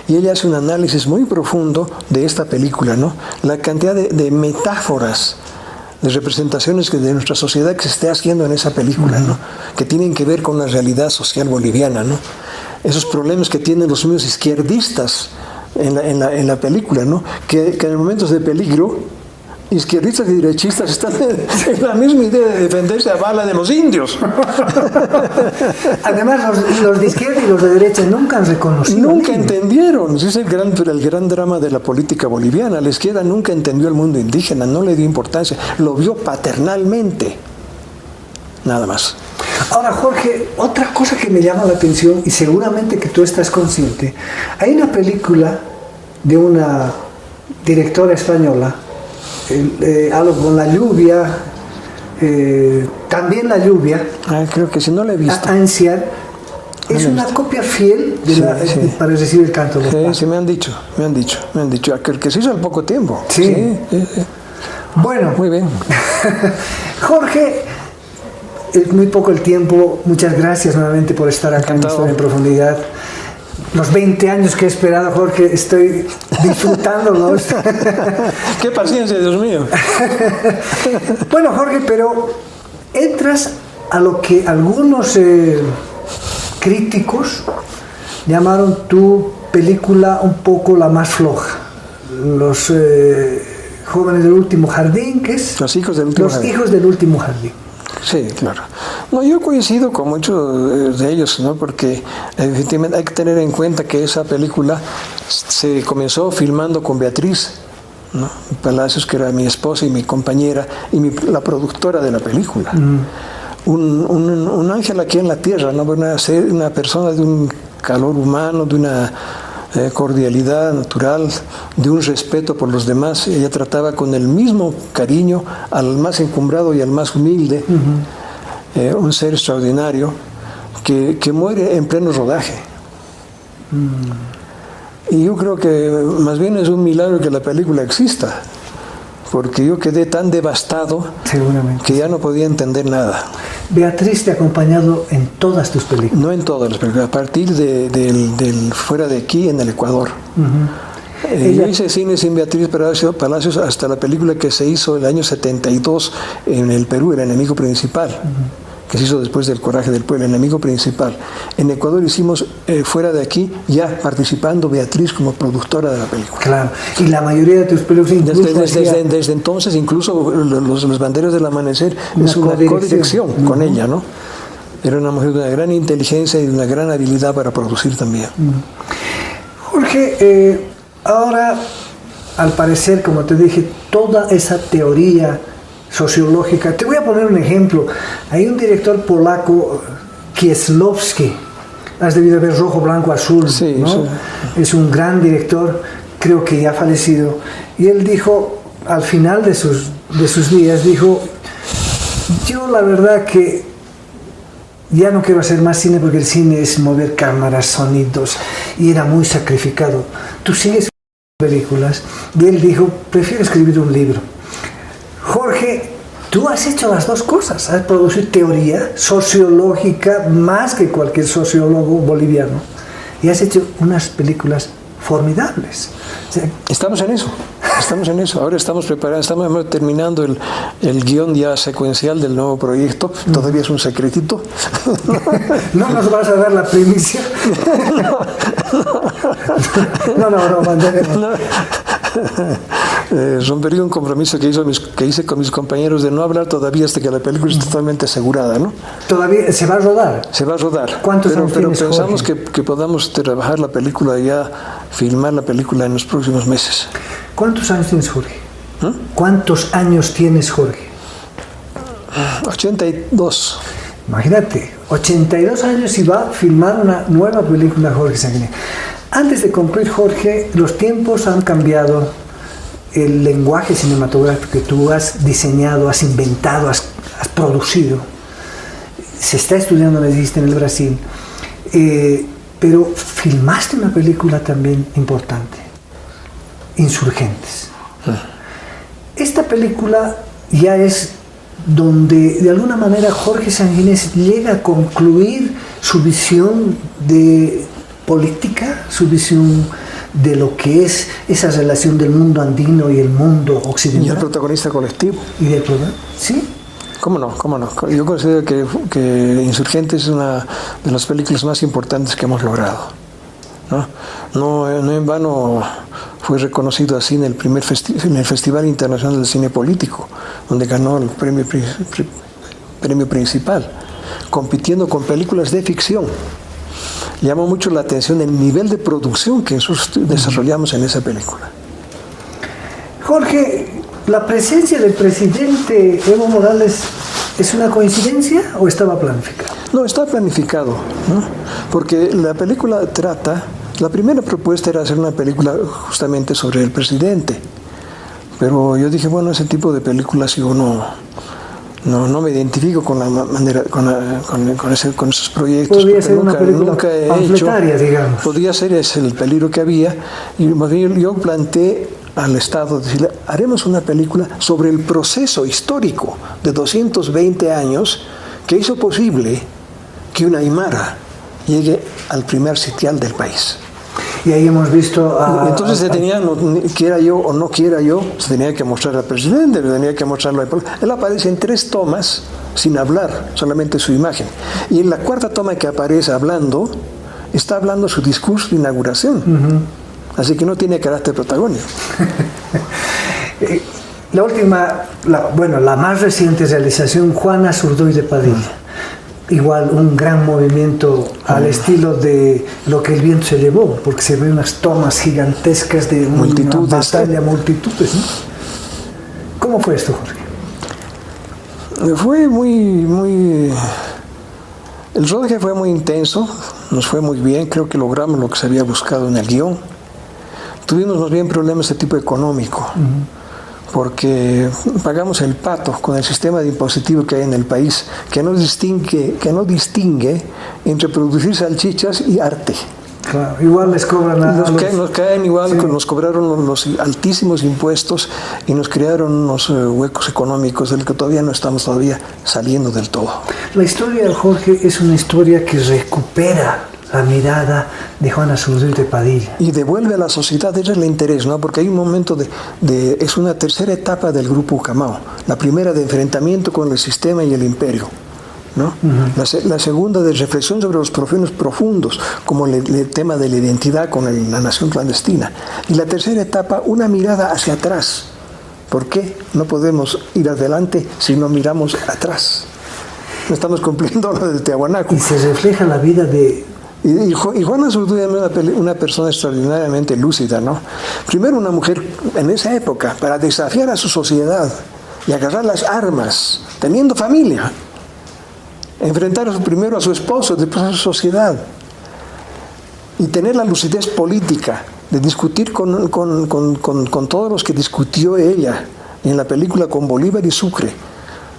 Y ella hace un análisis muy profundo de esta película, ¿no? La cantidad de metáforas, de representaciones de nuestra sociedad que se esté haciendo en esa película, ¿no? Que tienen que ver con la realidad social boliviana, ¿no? Esos problemas que tienen los mismos izquierdistas en la película, ¿no? Que en momentos de peligro, izquierdistas y derechistas están en la misma idea de defenderse a bala de los indios. Además, los de izquierda y los de derecha nunca han reconocido. Nunca entendieron. Ese es el gran drama de la política boliviana. La izquierda nunca entendió el mundo indígena, no le dio importancia, lo vio paternalmente. Nada más. Ahora, Jorge, otra cosa que me llama la atención, y seguramente que tú estás consciente, hay una película de una directora española, algo con la lluvia, también la lluvia. Creo que si no la he visto. Anciar, es una copia fiel de para recibir el canto de los pájaros. Sí, me han dicho. Que se hizo al poco tiempo. Sí. Bueno. Muy bien. Jorge, es muy poco el tiempo. Muchas gracias nuevamente por estar acá en Historia en Profundidad. Los 20 años que he esperado, Jorge, estoy disfrutándolos. ¡Qué paciencia, Dios mío! Bueno, Jorge, pero entras a lo que algunos críticos llamaron tu película un poco la más floja. Los jóvenes del último jardín, ¿qué es? Los hijos del último jardín. Los hijos del último jardín. Sí, claro. No, yo coincido con muchos de ellos, ¿no? Porque efectivamente hay que tener en cuenta que esa película se comenzó filmando con Beatriz, ¿no? Palacios, que era mi esposa y mi compañera y la productora de la película. Un ángel aquí en la tierra, ¿no? Una persona de un calor humano, de una cordialidad natural, de un respeto por los demás. Ella trataba con el mismo cariño al más encumbrado y al más humilde. Un ser extraordinario que muere en pleno rodaje. Y yo creo que más bien es un milagro que la película exista, porque yo quedé tan devastado que ya no podía entender nada. Beatriz te ha acompañado en todas tus películas. No en todas las películas, a partir del fuera de aquí, en el Ecuador. Yo hice cine sin Beatriz Palacios hasta la película que se hizo el año 72 en el Perú, El enemigo principal, que se hizo después del Coraje del Pueblo, El enemigo principal. En Ecuador hicimos fuera de aquí, ya participando Beatriz como productora de la película. Claro, y la mayoría de tus películas desde entonces, incluso los Banderos del Amanecer es una codirección con ella, ¿no? Era una mujer de una gran inteligencia y de una gran habilidad para producir también. Jorge, ahora, al parecer, como te dije, toda esa teoría sociológica, te voy a poner un ejemplo. Hay un director polaco, Kieslowski, has debido ver Rojo, Blanco, Azul, sí, ¿no? Sí. Es un gran director, creo que ya fallecido, y él dijo, al final de sus días, dijo, yo la verdad que ya no quiero hacer más cine porque el cine es mover cámaras, sonidos, y era muy sacrificado. Tú sigues películas, y él dijo, prefiero escribir un libro. Jorge, tú has hecho las dos cosas, has producido teoría sociológica más que cualquier sociólogo boliviano, y has hecho unas películas formidables. O sea, Estamos en eso. Ahora estamos preparando, estamos terminando el guión ya secuencial del nuevo proyecto. Todavía es un secretito. ¿no nos vas a dar la primicia? No, mantenemos. Rompería un compromiso que hice con mis compañeros de no hablar todavía hasta que la película esté totalmente asegurada, ¿no? ¿Todavía se va a rodar? Se va a rodar. ¿Cuántos años pero tienes, pensamos Jorge? que podamos trabajar la película ya, filmar la película en los próximos meses. ¿Cuántos años tienes, Jorge? ¿Cuántos años tienes, Jorge? 82. Imagínate, 82 años y va a filmar una nueva película, Jorge Sanguinetti. Antes de concluir, Jorge, los tiempos han cambiado. El lenguaje cinematográfico que tú has diseñado, has inventado, has producido, se está estudiando, me dijiste, en el Brasil. Pero filmaste una película también importante, Insurgentes. Esta película ya es donde de alguna manera Jorge Sanguinés llega a concluir su visión de política, su visión de lo que es esa relación del mundo andino y el mundo occidental. Y el protagonista colectivo. ¿Y del programa? ¿Sí? ¿Cómo no? Yo considero que Insurgentes es una de las películas más importantes que hemos logrado, ¿no? No en vano fue reconocido así en el en el Festival Internacional de Cine Político, donde ganó el premio principal, compitiendo con películas de ficción. Llamó mucho la atención el nivel de producción que nosotros desarrollamos en esa película. Jorge, ¿la presencia del presidente Evo Morales es una coincidencia o estaba planificado? No, está planificado, ¿no? Porque la película la primera propuesta era hacer una película justamente sobre el presidente, pero yo dije, bueno, ese tipo de películas yo no me identifico con la manera, con esos proyectos. Podría ser una película nunca he panfletaria, digamos. Podría ser, es el peligro que había, y más bien yo planteé al Estado, decirle, haremos una película sobre el proceso histórico de 220 años que hizo posible que una aymara llegue al primer sitial del país. Y ahí hemos visto Entonces se tenía, quiera yo o no quiera yo, se tenía que mostrar al presidente, se tenía que mostrarlo al pueblo. Él aparece en 3 tomas sin hablar, solamente su imagen. Y en la 4ª toma que aparece hablando, está hablando su discurso de inauguración. Así que no tiene carácter protagónico. La última, la más reciente realización, Juana Zurduy de Padilla. Igual un gran movimiento al estilo de Lo que el viento se llevó, porque se ven unas tomas gigantescas de una batalla, multitudes, ¿no? ¿Cómo fue esto, Jorge? Fue el rodaje fue muy intenso, nos fue muy bien, creo que logramos lo que se había buscado en el guión. Tuvimos más bien problemas de tipo económico, porque pagamos el pato con el sistema de impositivo que hay en el país, que no distingue entre producir salchichas y arte. Claro, igual les cobran nos caen igual, sí. Nos cobraron los altísimos impuestos y nos crearon unos huecos económicos del que todavía no estamos saliendo del todo. La historia de Jorge es una historia que recupera la mirada de Juana Zurduy de Padilla. Y devuelve a la sociedad, ese es el interés, ¿no? Porque hay un momento es una tercera etapa del grupo Ucamao. La primera de enfrentamiento con el sistema y el imperio, ¿no? La segunda de reflexión sobre los problemas profundos, como el tema de la identidad con la nación clandestina. Y la tercera etapa, una mirada hacia atrás. ¿Por qué no podemos ir adelante si no miramos atrás? No estamos cumpliendo lo del Tiahuanaco. Y se refleja la vida de Y Juana Zurduy era una persona extraordinariamente lúcida, ¿no? Primero una mujer en esa época, para desafiar a su sociedad y agarrar las armas, teniendo familia, enfrentar primero a su esposo, después a su sociedad, y tener la lucidez política de discutir con todos los que discutió ella en la película con Bolívar y Sucre,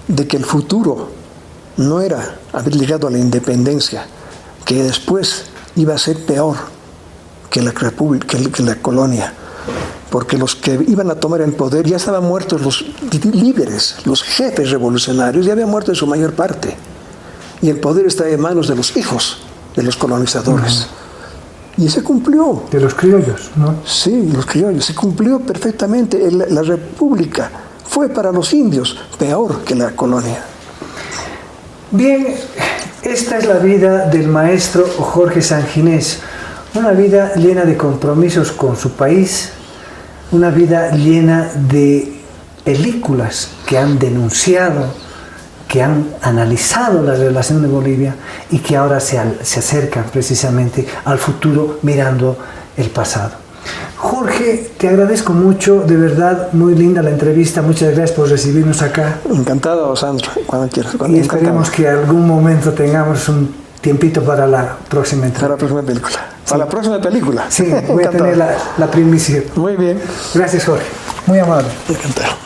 de que el futuro no era haber llegado a la independencia, que después iba a ser peor que la república, que la colonia, porque los que iban a tomar el poder ya estaban muertos, los líderes, los jefes revolucionarios ya habían muerto en su mayor parte, y el poder está en manos de los hijos de los colonizadores. Y se cumplió. De los criollos, ¿no? Sí, los criollos. Se cumplió perfectamente. La república fue para los indios peor que la colonia. Bien, esta es la vida del maestro Jorge Sanginés. Una vida llena de compromisos con su país, una vida llena de películas que han denunciado, que han analizado la relación de Bolivia y que ahora se acercan precisamente al futuro mirando el pasado. Jorge, te agradezco mucho, de verdad, muy linda la entrevista, muchas gracias por recibirnos acá. Encantado, Sandro, cuando quieras. Y esperemos que algún momento tengamos un tiempito para la próxima entrevista. Para la próxima película. Sí. Para la próxima película. Sí, voy a tener la primicia. Muy bien. Gracias, Jorge. Muy amable. Encantado.